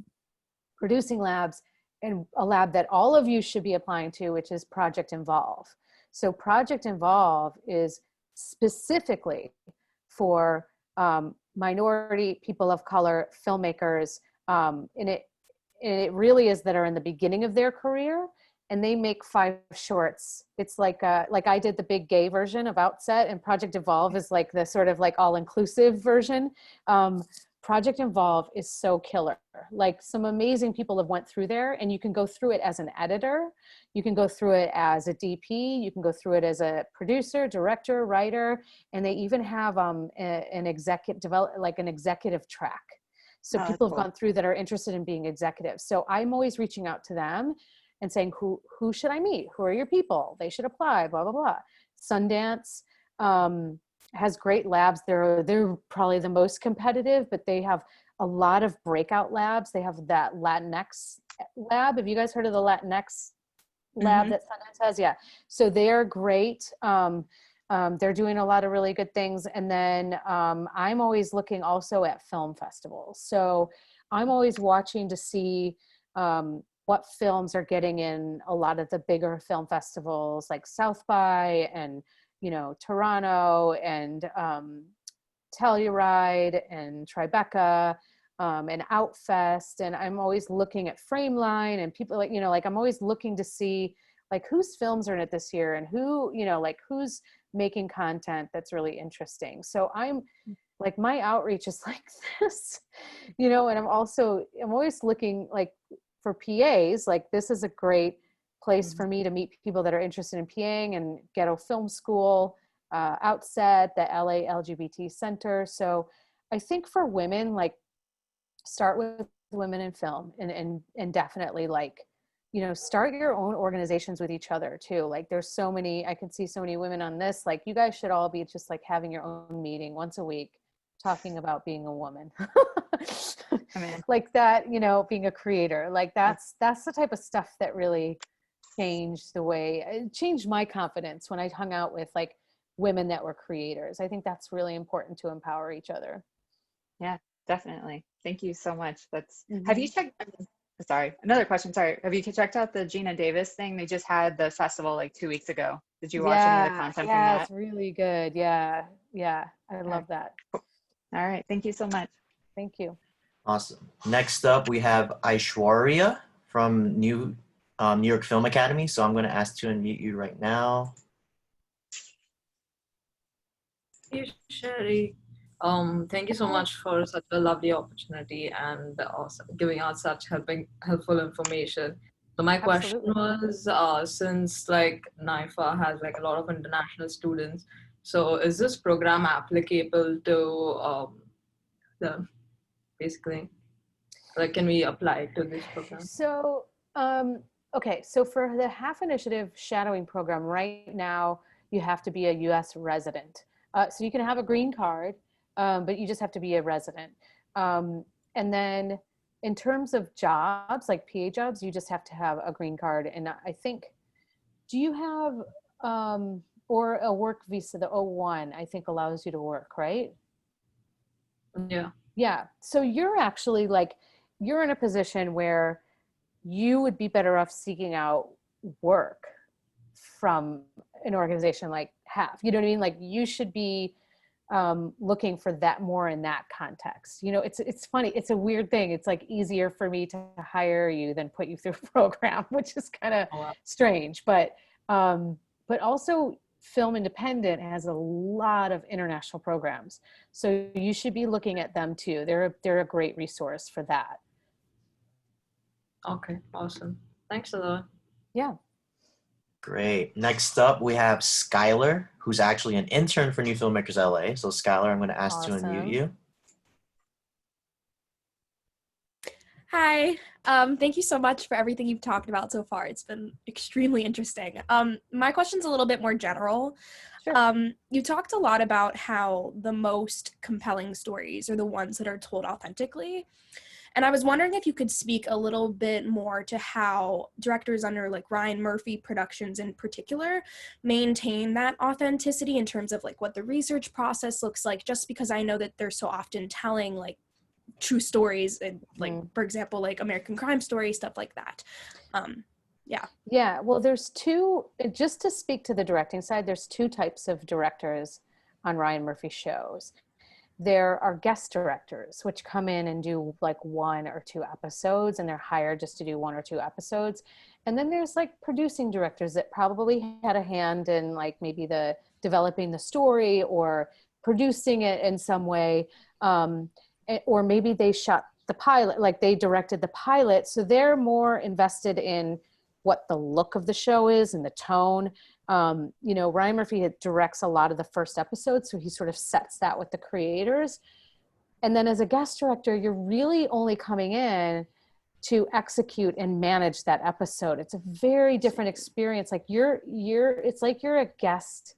C: producing labs, and a lab that all of you should be applying to, which is Project Involve. So Project Involve is specifically for minority, people of color, filmmakers, and it really is that are in the beginning of their career, and they make 5 shorts. It's like I did the big gay version of Outset, and Project Evolve is like the sort of like all-inclusive version. Project Involve is so killer. Like some amazing people have went through there, and you can go through it as an editor, you can go through it as a DP, you can go through it as a producer, director, writer, and they even have an executive track. So people have gone through that are interested in being executives. So I'm always reaching out to them and saying, who should I meet? Who are your people? They should apply, blah, blah, blah. Sundance has great labs. They're probably the most competitive, but they have a lot of breakout labs. They have that Latinx lab. Have you guys heard of the Latinx lab that Sundance has? Yeah. So they're great. They're doing a lot of really good things. And then I'm always looking also at film festivals. So I'm always watching to see what films are getting in a lot of the bigger film festivals like South by and, you know, Toronto and Telluride and Tribeca and Outfest. And I'm always looking at Frameline and people like, you know, like I'm always looking to see like whose films are in it this year and who, you know, like who's making content that's really interesting. So I'm like, my outreach is like this, you know, and I'm always looking like for PAs, like this is a great place for me to meet people that are interested in PAing and Ghetto Film School, Outset, the LA LGBT Center. So I think for women, like start with Women in Film and definitely like, you know, start your own organizations with each other too. Like there's so many, I can see so many women on this, like you guys should all be just like having your own meeting once a week, talking about being a woman.
I: I mean,
C: like that, you know, being a creator, like that's the type of stuff that really changed my confidence when I hung out with like women that were creators. I think that's really important to empower each other.
I: Yeah, definitely. Thank you so much. Have you checked, sorry, another question. Sorry. Have you checked out the Gina Davis thing? They just had the festival like 2 weeks ago. Did you watch any of the content from that?
C: Yeah, it's really good. Yeah. I love that.
I: All right. Thank you so much.
C: Thank you.
D: Awesome. Next up, we have Aishwarya from New York Film Academy. So I'm going to ask to unmute you right now.
J: Hey, Sherry. Thank you so much for such a lovely opportunity and also giving out such helpful information. So my question was, since like NIFA has like a lot of international students, so is this program applicable to them, basically? Like, can we apply to this program?
C: So, okay, so for the half initiative shadowing program, right now you have to be a US resident. So you can have a green card, but you just have to be a resident. And then in terms of jobs, like PA jobs, you just have to have a green card. And I think, do you have, or a work visa, the O1, I think allows you to work, right?
J: Yeah.
C: Yeah, so you're actually like, you're in a position where you would be better off seeking out work from an organization like HAF. You know what I mean? Like you should be looking for that more in that context. You know, it's funny. It's a weird thing. It's like easier for me to hire you than put you through a program, which is kind of strange. But also Film Independent has a lot of international programs. So you should be looking at them too. They're a great resource for that.
J: Okay, awesome. Thanks a lot.
C: Yeah.
D: Great. Next up, we have Skylar, who's actually an intern for New Filmmakers LA. So Skylar, I'm going to ask to unmute you.
K: Hi. Thank you so much for everything you've talked about so far. It's been extremely interesting. My question's a little bit more general.
C: Sure.
K: You talked a lot about how the most compelling stories are the ones that are told authentically. And I was wondering if you could speak a little bit more to how directors under like Ryan Murphy Productions in particular maintain that authenticity in terms of like what the research process looks like, just because I know that they're so often telling like true stories and like, for example, like American Crime Story, stuff like that. Yeah,
C: well, there's two, just to speak to the directing side, there's two types of directors on Ryan Murphy shows. There are guest directors, which come in and do like 1 or 2 episodes, and they're hired just to do 1 or 2 episodes. And then there's like producing directors that probably had a hand in like maybe the developing the story or producing it in some way. Or maybe they shot the pilot, like they directed the pilot. So they're more invested in what the look of the show is and the tone. You know, Ryan Murphy directs a lot of the first episodes, so he sort of sets that with the creators. And then as a guest director, you're really only coming in to execute and manage that episode. It's a very different experience. Like it's like you're a guest.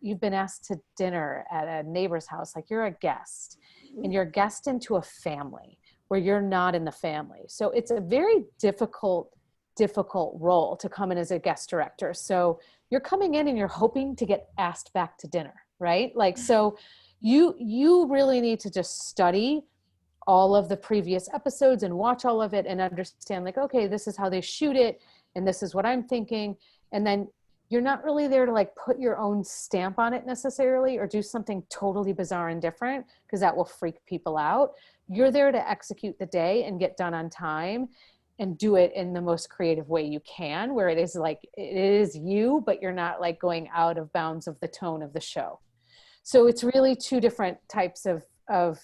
C: You've been asked to dinner at a neighbor's house. Like you're a guest, and you're a guest into a family where you're not in the family. So it's a very difficult role to come in as a guest director. So you're coming in and you're hoping to get asked back to dinner, right? Like, so you really need to just study all of the previous episodes and watch all of it and understand like, okay, this is how they shoot it. And this is what I'm thinking. And then you're not really there to like put your own stamp on it necessarily or do something totally bizarre and different, because that will freak people out. You're there to execute the day and get done on time and do it in the most creative way you can, where it is like, it is you, but you're not like going out of bounds of the tone of the show. So it's really 2 different types of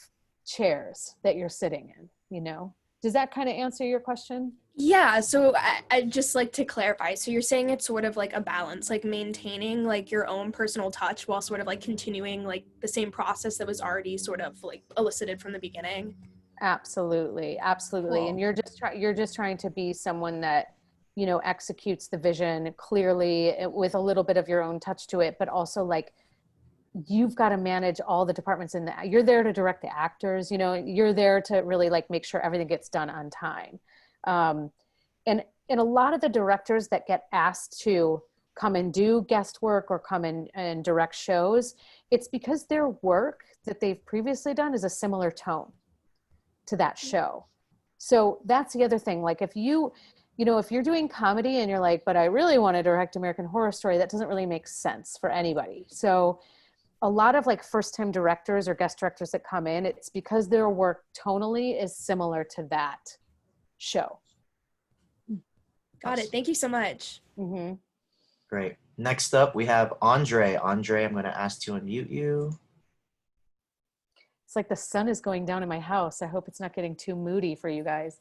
C: chairs that you're sitting in, you know? Does that kind of answer your question?
K: Yeah, so I'd just like to clarify. So you're saying it's sort of like a balance, like maintaining like your own personal touch while sort of like continuing like the same process that was already sort of like elicited from the beginning?
C: Absolutely.
K: Cool.
C: And you're just trying to be someone that, you know, executes the vision clearly with a little bit of your own touch to it, but also like you've got to manage all the departments you're there to direct the actors, you know, you're there to really like make sure everything gets done on time. And a lot of the directors that get asked to come and do guest work or come in and direct shows, it's because their work that they've previously done is a similar tone to that show. So that's the other thing. Like if if you're doing comedy and you're like, but I really want to direct American Horror Story, that doesn't really make sense for anybody. So a lot of like first-time directors or guest directors that come in, it's because their work tonally is similar to that show.
K: Got it. Thank you so much.
C: Mm-hmm.
D: Great. Next up, we have Andre. Andre, I'm going to ask to unmute you.
C: It's like the sun is going down in my house. I hope it's not getting too moody for you guys.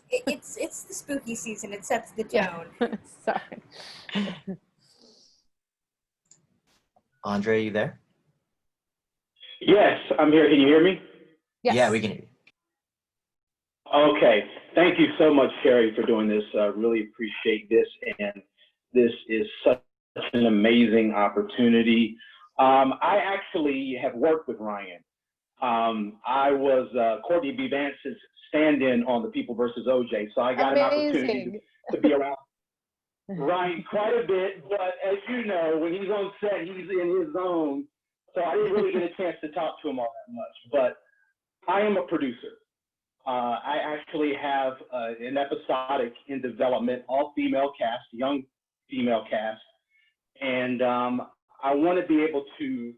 B: It's the spooky season. It sets the tone.
C: Sorry.
D: Andre, you there?
L: Yes, I'm here. Can you hear me?
C: Yes.
D: Yeah, we can hear you.
L: Okay. Thank you so much, Sherry, for doing this. Really appreciate this. And this is such an amazing opportunity. I actually have worked with Ryan. I was Courtney B. Vance's stand-in on The People versus OJ. So I got an opportunity to be around Ryan quite a bit. But as you know, when he's on set, he's in his zone. So I didn't really get a chance to talk to him all that much. But I am a producer. I actually have an episodic in development, all female cast, young female cast. And I want to be able to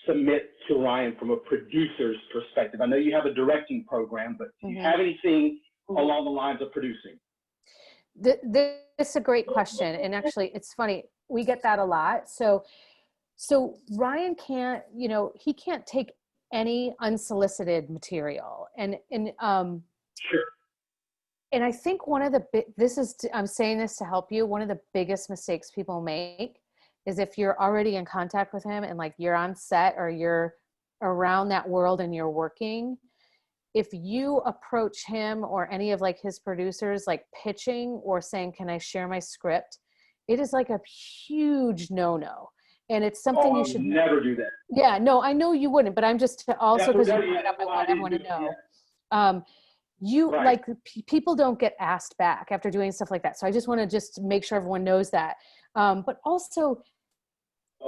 L: submit to Ryan from a producer's perspective. I know you have a directing program, but do you have anything along the lines of producing?
C: This is a great question. And actually, it's funny, we get that a lot. So Ryan can't, he can't take any unsolicited material. And
L: sure.
C: And I think one of the I'm saying this to help you. One of the biggest mistakes people make is if you're already in contact with him and like you're on set or you're around that world and you're working, if you approach him or any of like his producers, like pitching or saying, can I share my script? It is like a huge no-no. And it's something you should
L: never do that.
C: Yeah, no, I know you wouldn't, but I'm just also because you brought it up, I want everyone to know. Like people don't get asked back after doing stuff like that. So I just want to just make sure everyone knows that. But also,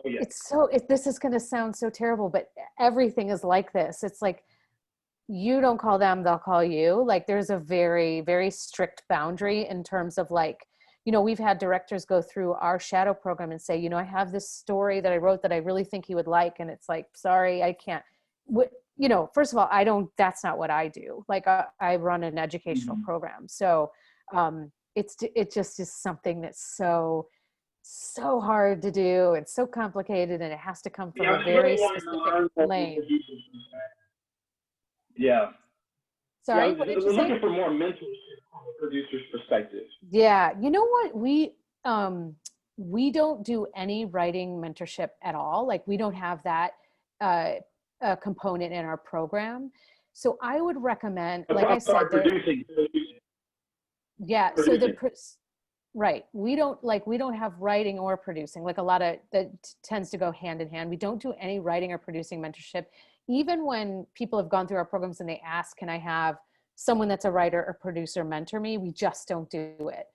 C: this is going to sound so terrible, but everything is like this. It's like you don't call them, they'll call you. Like there's a very, very strict boundary in terms of like, we've had directors go through our shadow program and say, I have this story that I wrote that I really think he would like. And it's like, sorry, I can't. First of all, that's not what I do. Like I run an educational program. So it just is something that's so hard to do. It's so complicated and it has to come from a very specific lane.
L: Yeah.
C: Sorry, what did you say?
L: Looking for more mentorship from a producer's perspective.
C: Yeah, you know what? We don't do any writing mentorship at all. Like we don't have that component in our program. So I would recommend, like I said,
L: producing.
C: Yeah. Producing. Right. We don't have writing or producing. Like a lot of that tends to go hand in hand. We don't do any writing or producing mentorship. Even when people have gone through our programs and they ask, can I have someone that's a writer or producer mentor me? We just don't do it.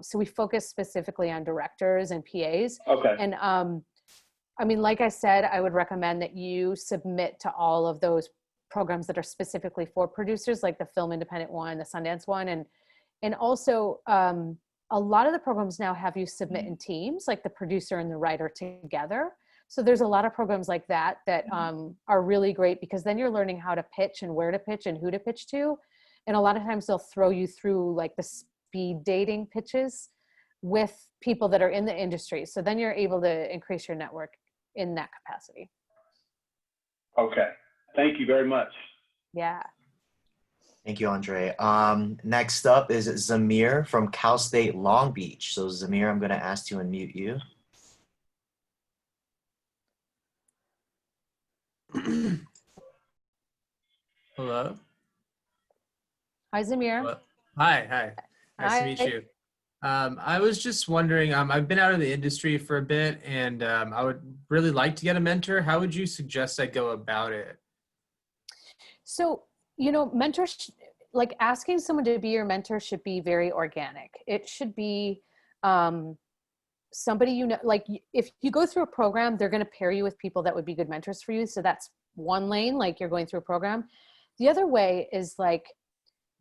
C: So we focus specifically on directors and PAs.
L: Okay.
C: And I mean, like I said, I would recommend that you submit to all of those programs that are specifically for producers, like the Film Independent one, the Sundance one. And also a lot of the programs now have you submit in teams, like the producer and the writer together. So there's a lot of programs like that are really great because then you're learning how to pitch and where to pitch and who to pitch to. And a lot of times they'll throw you through like the speed dating pitches with people that are in the industry. So then you're able to increase your network in that capacity.
L: Okay. Thank you very much.
C: Yeah.
D: Thank you, Andre. Next up is Zamir from Cal State Long Beach. So Zamir, I'm going to ask to unmute you.
M: Hello.
C: Hi, Zamir.
M: Hello. Hi. Nice to meet you. I was just wondering, I've been out of the industry for a bit and I would really like to get a mentor. How would you suggest I go about it?
C: So, mentors, like asking someone to be your mentor should be very organic. It should be somebody, like if you go through a program, they're going to pair you with people that would be good mentors for you. So that's one lane, like you're going through a program. The other way is like,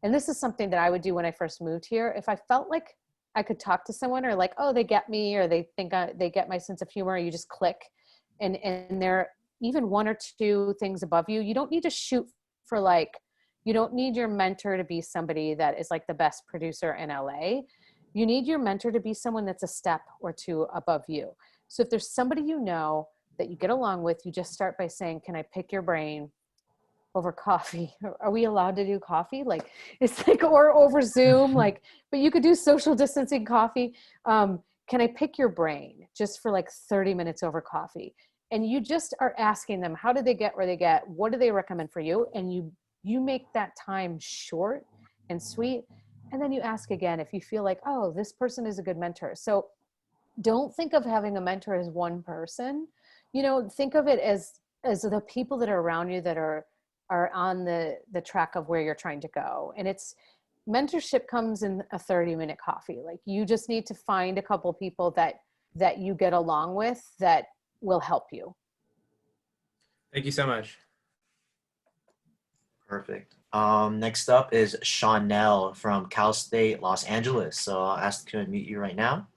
C: and this is something that I would do when I first moved here. If I felt like I could talk to someone or like, oh, they get me, or they think they get my sense of humor, you just click and they're even one or two things above you. You don't need to shoot for like, you don't need your mentor to be somebody that is like the best producer in LA. You need your mentor to be someone that's a step or two above you. So if there's somebody that you get along with, you just start by saying, can I pick your brain over coffee? Are we allowed to do coffee? Like it's like, or over Zoom, like, but you could do social distancing coffee. Can I pick your brain just for like 30 minutes over coffee? And you just are asking them, how did they get where they get? What do they recommend for you? And you you make that time short and sweet. And then you ask again if you feel like, oh, this person is a good mentor. So don't think of having a mentor as one person. You know, think of it as the people that are around you that are on the track of where you're trying to go. And it's mentorship comes in a 30-minute coffee. Like, you just need to find a couple people that you get along with that will help you.
M: Thank you so much.
D: Perfect. Next up is Chanel from Cal State Los Angeles. So I'll ask to unmute you right now.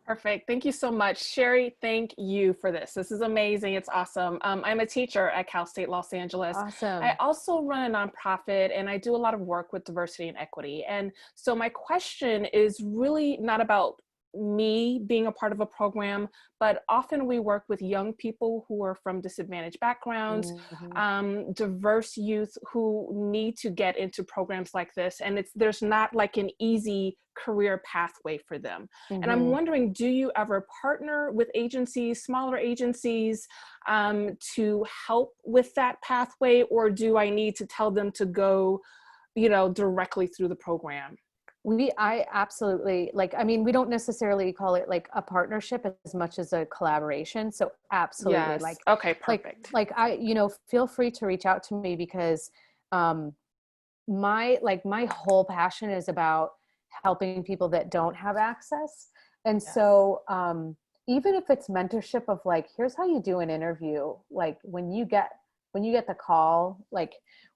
N: Perfect. Thank you so much. Sherry, thank you for this. This is amazing. It's awesome. I'm a teacher at Cal State Los Angeles.
C: Awesome.
N: I also run a nonprofit and I do a lot of work with diversity and equity. And so my question is really not about me being a part of a program, but often we work with young people who are from disadvantaged backgrounds, diverse youth who need to get into programs like this. And there's not like an easy career pathway for them. And I'm wondering, do you ever partner with agencies, smaller agencies, to help with that pathway? Or do I need to tell them to go, directly through the program?
C: I absolutely, I mean, we don't necessarily call it like a partnership as much as a collaboration. So absolutely.
N: Yes. Okay, perfect.
C: Feel free to reach out to me, because my whole passion is about helping people that don't have access. And so even if it's mentorship of here's how you do an interview, when you get the call,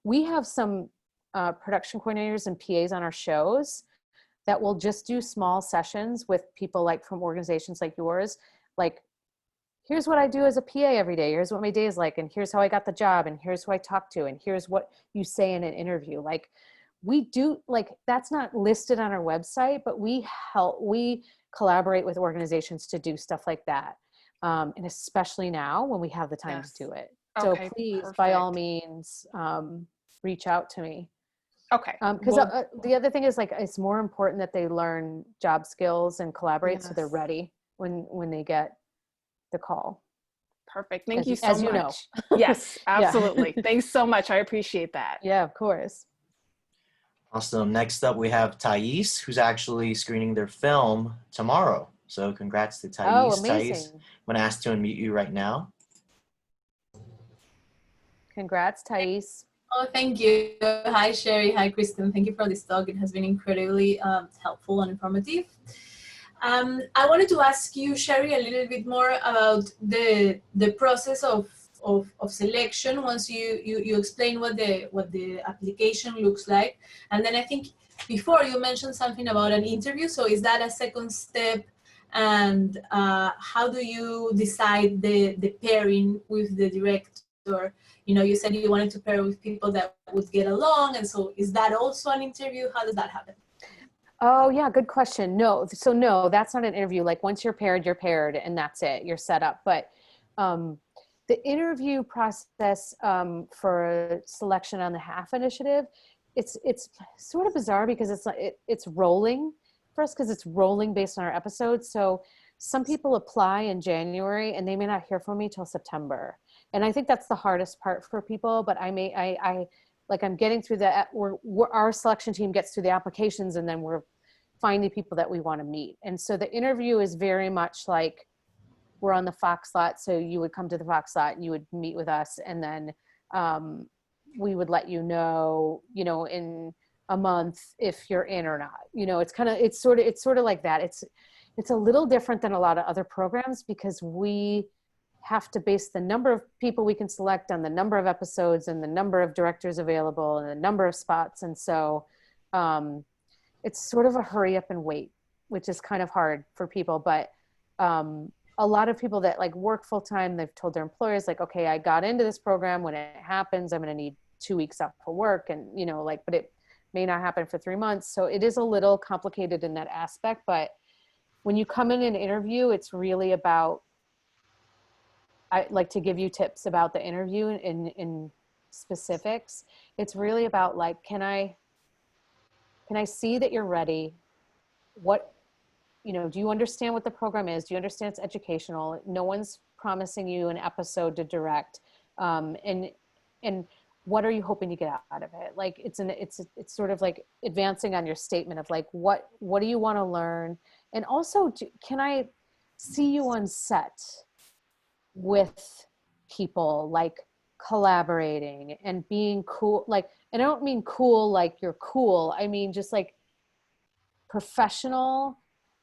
C: we have some production coordinators and PAs on our shows that will just do small sessions with people from organizations like yours. Here's what I do as a PA every day. Here's what my day is like. And here's how I got the job. And here's who I talked to. And here's what you say in an interview. We do, that's not listed on our website, but we collaborate with organizations to do stuff like that. And especially now when we have the time to do it. So please, by all means, reach out to me.
N: Okay.
C: Because the other thing is it's more important that they learn job skills and collaborate so they're ready when they get the call.
N: Perfect. Thank you so much.
C: As you know.
N: Yes, absolutely. Thanks so much. I appreciate that.
C: Yeah, of course.
D: Awesome. Next up, we have Thais, who's actually screening their film tomorrow. So congrats to Thais.
C: Oh, amazing.
D: Thais, I'm going to ask to unmute you right now.
C: Congrats, Thais.
O: Oh, thank you. Hi, Sherry. Hi, Kristen. Thank you for this talk. It has been incredibly helpful and informative. I wanted to ask you, Sherry, a little bit more about the process of selection once you explain what the application looks like. And then I think before you mentioned something about an interview. So is that a second step? And how do you decide the pairing with the director? You said you wanted to pair with people that would get along. And so is that also an interview? How does that happen?
C: Oh yeah, good question. No, that's not an interview. Once you're paired and that's it, you're set up. But the interview process for a selection on the HALF initiative, it's sort of bizarre because it's rolling for us, because it's rolling based on our episodes. So some people apply in January and they may not hear from me till September. And I think that's the hardest part for people, but I'm getting through that. Our selection team gets through the applications and then we're finding people that we want to meet. And so the interview is very much like we're on the Fox lot. So you would come to the Fox lot and you would meet with us. And then we would let you know, in a month if you're in or not. It's sort of like that. It's a little different than a lot of other programs because we have to base the number of people we can select on the number of episodes and the number of directors available and the number of spots. And so it's sort of a hurry up and wait, which is kind of hard for people. But a lot of people that work full time, they've told their employers okay, I got into this program. When it happens, I'm going to need 2 weeks off for work. And, but it may not happen for 3 months. So it is a little complicated in that aspect. But when you come in an interview, it's really about, I like to give you tips about the interview in specifics. It's really about can I see that you're ready? What, do you understand what the program is? Do you understand it's educational? No one's promising you an episode to direct. And what are you hoping to get out of it? Like it's sort of like advancing on your statement of like, what do you want to learn? And also, can I see you on set with people, like collaborating and being cool? Like, and I don't mean cool like you're cool. I mean just like professional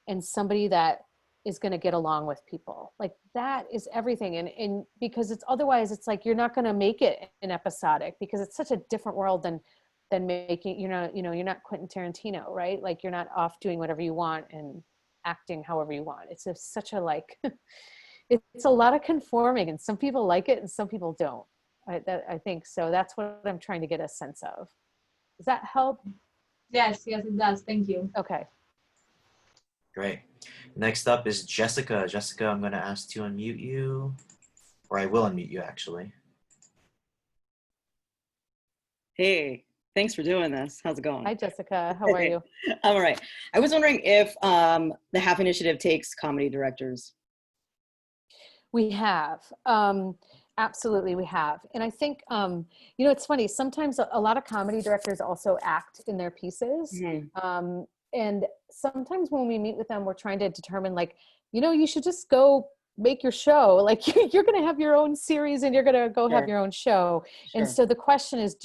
C: and somebody that is going to get along with people. Like that is everything. And because it's otherwise it's like, you're not going to make it in episodic because it's such a different world than making, you're not Quentin Tarantino, right? Like you're not off doing whatever you want and acting however you want. It's just such a like, it's a lot of conforming, and some people like it and some people don't. I think so. That's what I'm trying to get a sense of. Does that help?
O: Yes, it does. Thank you.
C: Okay.
D: Great. Next up is Jessica. Jessica, I'm going to ask to unmute you, or I will unmute you actually.
P: Hey, thanks for doing this. How's it going?
C: Hi, Jessica. How are you?
P: I'm all right. I was wondering if the HALF Initiative takes comedy directors.
C: We have. Absolutely, we have. And I think, it's funny. Sometimes a lot of comedy directors also act in their pieces. Mm-hmm. And sometimes when we meet with them, we're trying to determine like, you should just go make your show. Like you're going to have your own series and you're going to go have your own show. Sure. And so the question is,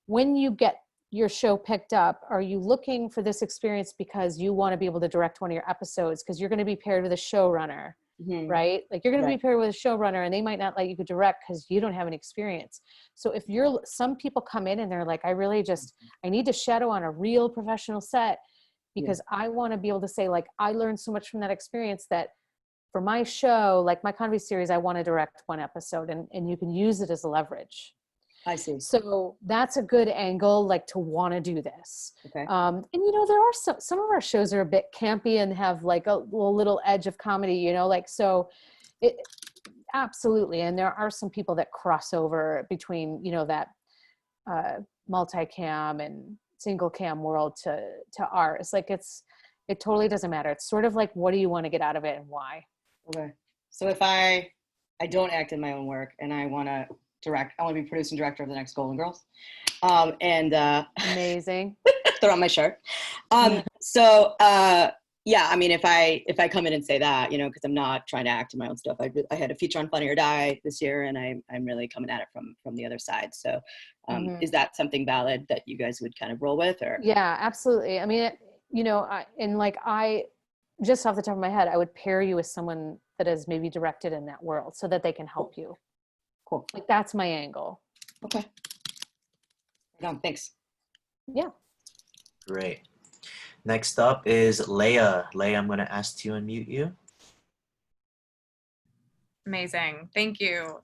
C: when you get your show picked up, are you looking for this experience because you want to be able to direct one of your episodes? Because you're going to be paired with a showrunner, mm-hmm. right? Like you're going to be paired with a showrunner and they might not let you direct because you don't have an experience. So if some people come in and they're like, I need to shadow on a real professional set because I want to be able to say like, I learned so much from that experience that for my show, like my comedy series, I want to direct one episode and you can use it as leverage.
P: I see.
C: So that's a good angle, like to want to do this.
P: Okay.
C: And there are some of our shows are a bit campy and have like a little edge of comedy, like, so it absolutely. And there are some people that cross over between, that multicam and single cam world to ours. Like it totally doesn't matter. It's sort of like, what do you want to get out of it and why?
P: Okay. So if I don't act in my own work and I want to direct, I want to be producing director of the next Golden Girls.
C: Amazing.
P: Throw on my shirt. Yeah, I mean, if I come in and say that, because I'm not trying to act in my own stuff. I had a feature on Funny or Die this year, and I'm really coming at it from the other side. So, is that something valid that you guys would kind of roll with, or?
C: Yeah, absolutely. I mean, I just off the top of my head, I would pair you with someone that is maybe directed in that world, so that they can help you.
P: Cool.
C: Like that's my angle.
P: Okay. Thanks.
C: Yeah.
D: Great. Next up is Leia. Leia, I'm going to ask to unmute you.
Q: Amazing. Thank you.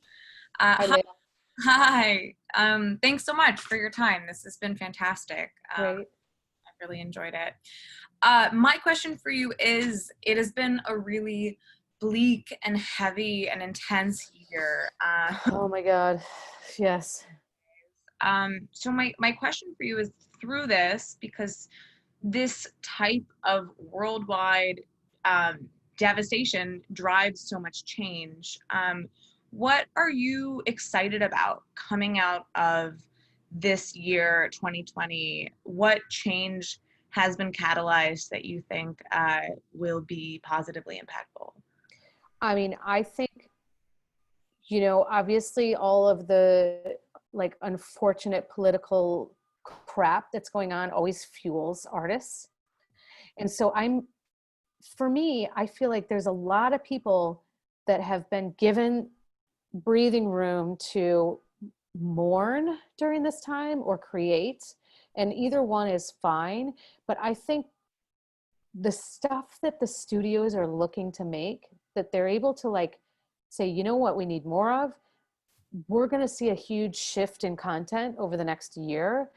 C: Hi, Leia.
Q: Hi. Thanks so much for your time. This has been fantastic.
C: Great.
Q: I really enjoyed it. My question for you is, it has been a really bleak and heavy and intense year.
C: Oh my God. Yes.
Q: So my question for you is, through this, because this type of worldwide devastation drives so much change, what are you excited about coming out of this year, 2020? What change has been catalyzed that you think will be positively impactful?
C: I mean, I think, obviously all of the like unfortunate political crap that's going on always fuels artists. And so for me, I feel like there's a lot of people that have been given breathing room to mourn during this time or create, and either one is fine. But I think the stuff that the studios are looking to make, that they're able to like say, you know what we need more of, we're going to see a huge shift in content over the next year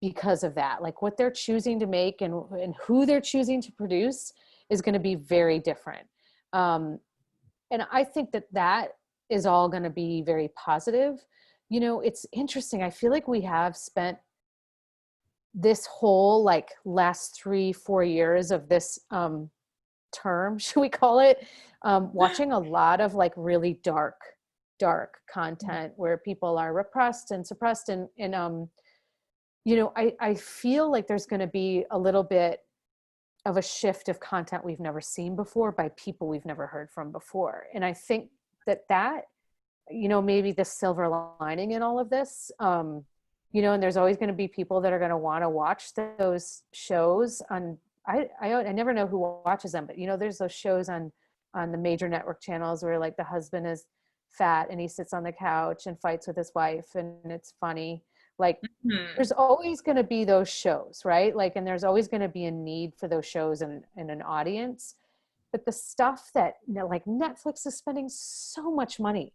C: because of that. Like what they're choosing to make and who they're choosing to produce is going to be very different. And I think that is all going to be very positive. It's interesting. I feel like we have spent this whole like last 3-4 years of this term, should we call it, watching a lot of like really dark dark content where people are repressed and suppressed. And you know, I feel like there's going to be a little bit of a shift of content we've never seen before by people we've never heard from before. And I think that, you know, maybe the silver lining in all of this, you know, and there's always going to be people that are going to want to watch those shows on, I never know who watches them, but you know, there's those shows on the major network channels where like the husband is fat and he sits on the couch and fights with his wife and it's funny. Like there's always going to be those shows, right? Like, and there's always going to be a need for those shows and an audience. But the stuff that, you know, like Netflix is spending so much money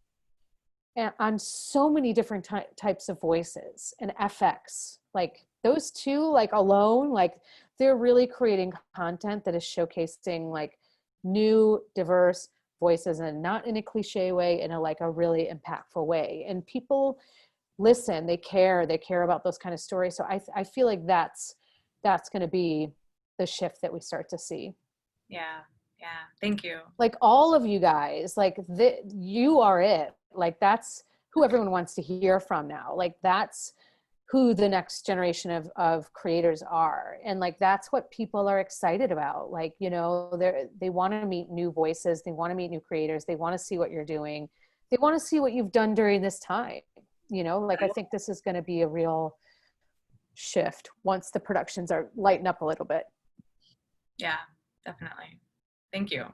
C: on so many different types of voices, and FX, like those two, like alone, like they're really creating content that is showcasing like new, diverse voices, and not in a cliche way, in a like a really impactful way. And people listen, they care about those kind of stories. So I feel like that's going to be the shift that we start to see.
Q: Yeah. Thank you.
C: Like all of you guys, like you are it. Like that's who everyone wants to hear from now. Like that's who the next generation of creators are. And like, that's what people are excited about. Like, you know, they want to meet new voices. They want to meet new creators. They want to see what you're doing. They want to see what you've done during this time. You know, like I think this is going to be a real shift once the productions are lighten up a little bit.
Q: Yeah, definitely. Thank you.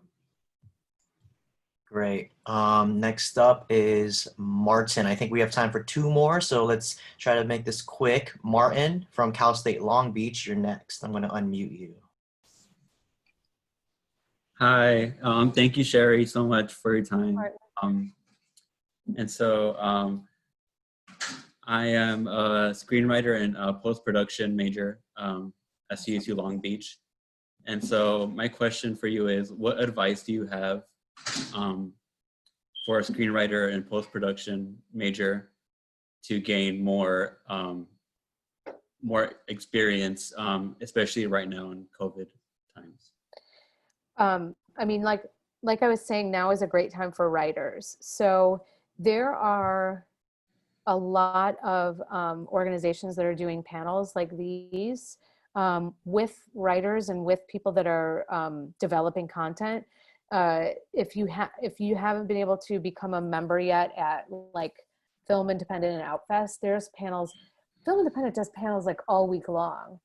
D: Great. Next up is Martin. I think we have time for 2 more, so let's try to make this quick. Martin from Cal State Long Beach, you're next. I'm going to unmute you.
R: Hi. Thank you, Sherry, so much for your time. And so I am a screenwriter and a post-production major at CSU Long Beach. And so my question for you is, what advice do you have for a screenwriter and post-production major to gain more experience, especially right now in COVID times?
C: I mean, like I was saying, now is a great time for writers. So there are a lot of organizations that are doing panels like these with writers and with people that are developing content. If you haven't been able to become a member yet at like Film Independent and Outfest, there's panels. Film Independent does panels like all week long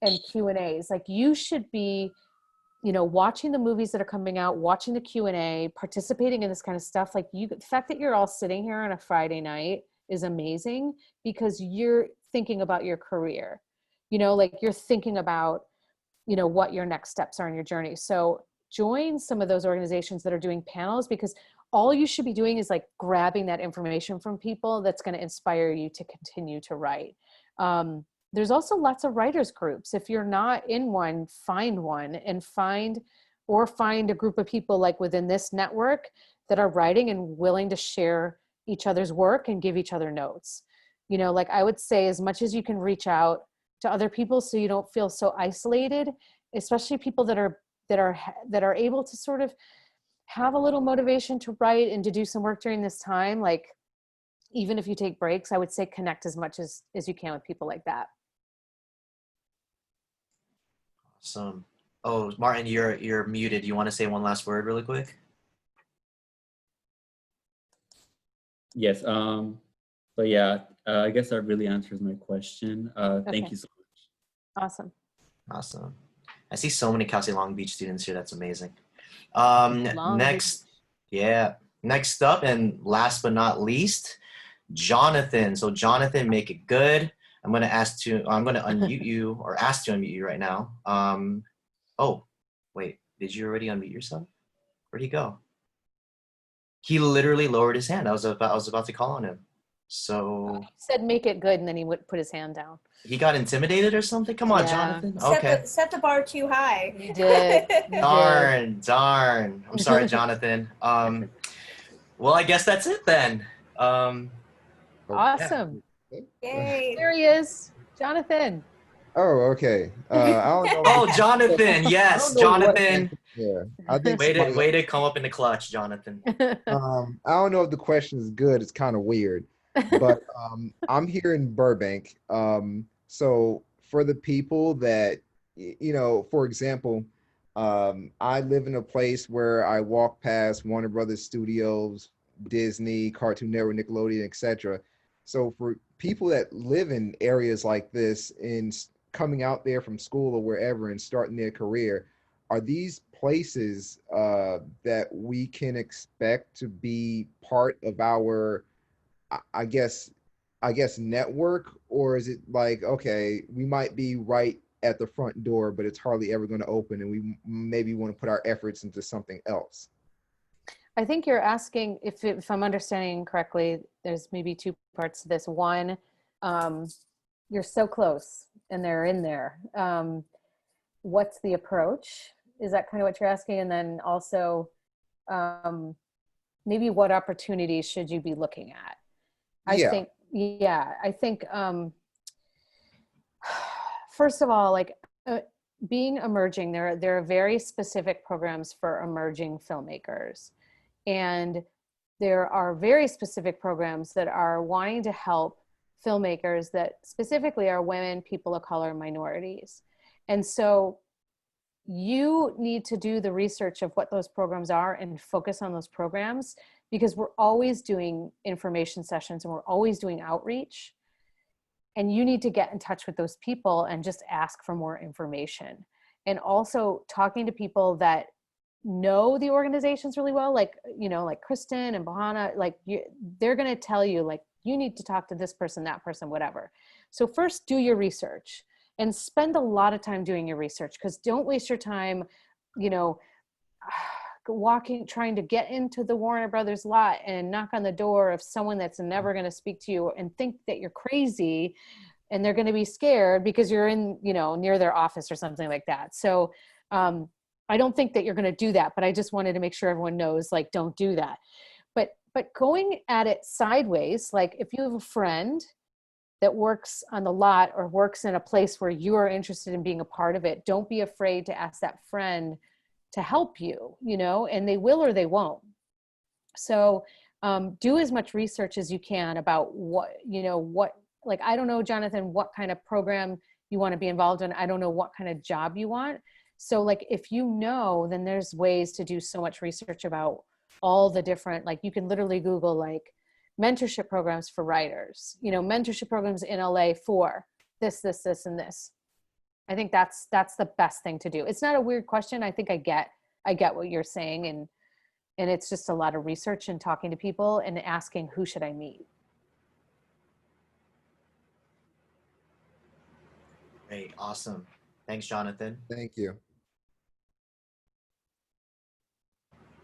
C: and Q&As. Like you should be, you know, watching the movies that are coming out, watching the Q&A, participating in this kind of stuff. Like the fact that you're all sitting here on a Friday night is amazing because you're thinking about your career, you know, like you're thinking about, you know, what your next steps are in your journey. So join some of those organizations that are doing panels, because all you should be doing is like grabbing that information from people that's going to inspire you to continue to write. There's also lots of writers groups. If you're not in one, find one, and find a group of people like within this network that are writing and willing to share each other's work and give each other notes. You know, like I would say, as much as you can reach out to other people so you don't feel so isolated, especially people that are able to sort of have a little motivation to write and to do some work during this time. Like, even if you take breaks, I would say connect as much as you can with people like that.
D: Awesome. Oh, Martin, you're muted. You want to say one last word really quick?
R: Yes. But yeah, I guess that really answers my question. Thank you so much.
C: Awesome.
D: I see so many Cal State Long Beach students here. That's amazing. Next up and last but not least, Jonathan. So Jonathan, make it good. I'm going to unmute you or ask to unmute you right now. Oh, wait, did you already unmute yourself? Where'd he go? He literally lowered his hand. I was about to call on him. So
C: he said make it good, and then he would put his hand down.
D: He got intimidated or something? Come on, Jonathan. Okay.
B: Set the bar too high.
C: He did.
D: Darn. I'm sorry, Jonathan. Well, I guess that's it then.
C: Awesome.
B: Yay.
C: There he is, Jonathan.
S: Oh, okay. I don't know.
D: Oh, Jonathan. Yes, Jonathan.
S: Yeah, I think
D: Way to come up in the clutch, Jonathan.
S: I don't know if the question is good. It's kind of weird, but I'm here in Burbank. So for the people that, for example, I live in a place where I walk past Warner Brothers Studios, Disney, Cartoon Network, Nickelodeon, etc. So for people that live in areas like this and coming out there from school or wherever and starting their career, are these places that we can expect to be part of our, I guess, network, or is it like, okay, we might be right at the front door, but it's hardly ever going to open, and we maybe want to put our efforts into something else?
C: I think you're asking, if I'm understanding correctly, there's maybe two parts to this. One, you're so close and they're in there. What's the approach? Is that kind of what you're asking? And then also, maybe what opportunities should you be looking at? I think, first of all, like being emerging, there are very specific programs for emerging filmmakers. And there are very specific programs that are wanting to help filmmakers that specifically are women, people of color, minorities. And so you need to do the research of what those programs are and focus on those programs, because we're always doing information sessions and we're always doing outreach. And you need to get in touch with those people and just ask for more information. And also talking to people that know the organizations really well, like, like Kristen and Bahana, like they're going to tell you, like, you need to talk to this person, that person, whatever. So first do your research and spend a lot of time doing your research, because don't waste your time, trying to get into the Warner Brothers lot and knock on the door of someone that's never going to speak to you and think that you're crazy, and they're going to be scared because you're in, near their office or something like that. So, I don't think that you're going to do that, but I just wanted to make sure everyone knows, like, don't do that. But going at it sideways, like if you have a friend that works on the lot or works in a place where you are interested in being a part of it, don't be afraid to ask that friend to help you, and they will or they won't. So do as much research as you can about what, like, I don't know, Jonathan, what kind of program you want to be involved in. I don't know what kind of job you want. So like, if then there's ways to do so much research about all the different, like you can literally Google like mentorship programs for writers, mentorship programs in LA for this, and this. I think that's the best thing to do. It's not a weird question. I think I get what you're saying. And it's just a lot of research and talking to people and asking, who should I meet?
D: Great, awesome. Thanks, Jonathan.
S: Thank you.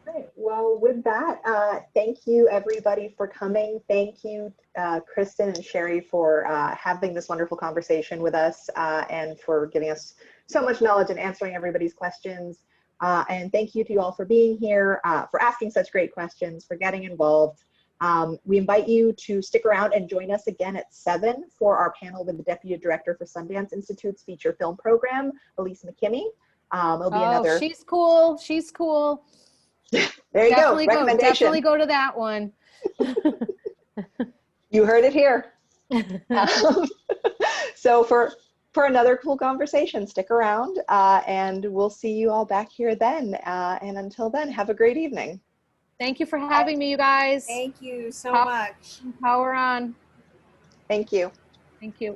A: Great. Well, with that, thank you everybody for coming. Thank you, Kristen and Sherry, for having this wonderful conversation with us and for giving us so much knowledge and answering everybody's questions. And thank you to you all for being here, for asking such great questions, for getting involved. We invite you to stick around and join us again at 7 for our panel with the Deputy Director for Sundance Institute's feature film program, Elise McKimmey. It'll be another.
C: She's cool. She's cool.
A: There you go. Recommendation.
C: Definitely go to that one.
A: You heard it here. So for another cool conversation, stick around and we'll see you all back here then. And until then, have a great evening.
C: Thank you for having me, you guys.
B: Thank you so much.
C: Power on.
A: Thank you.
C: Thank you.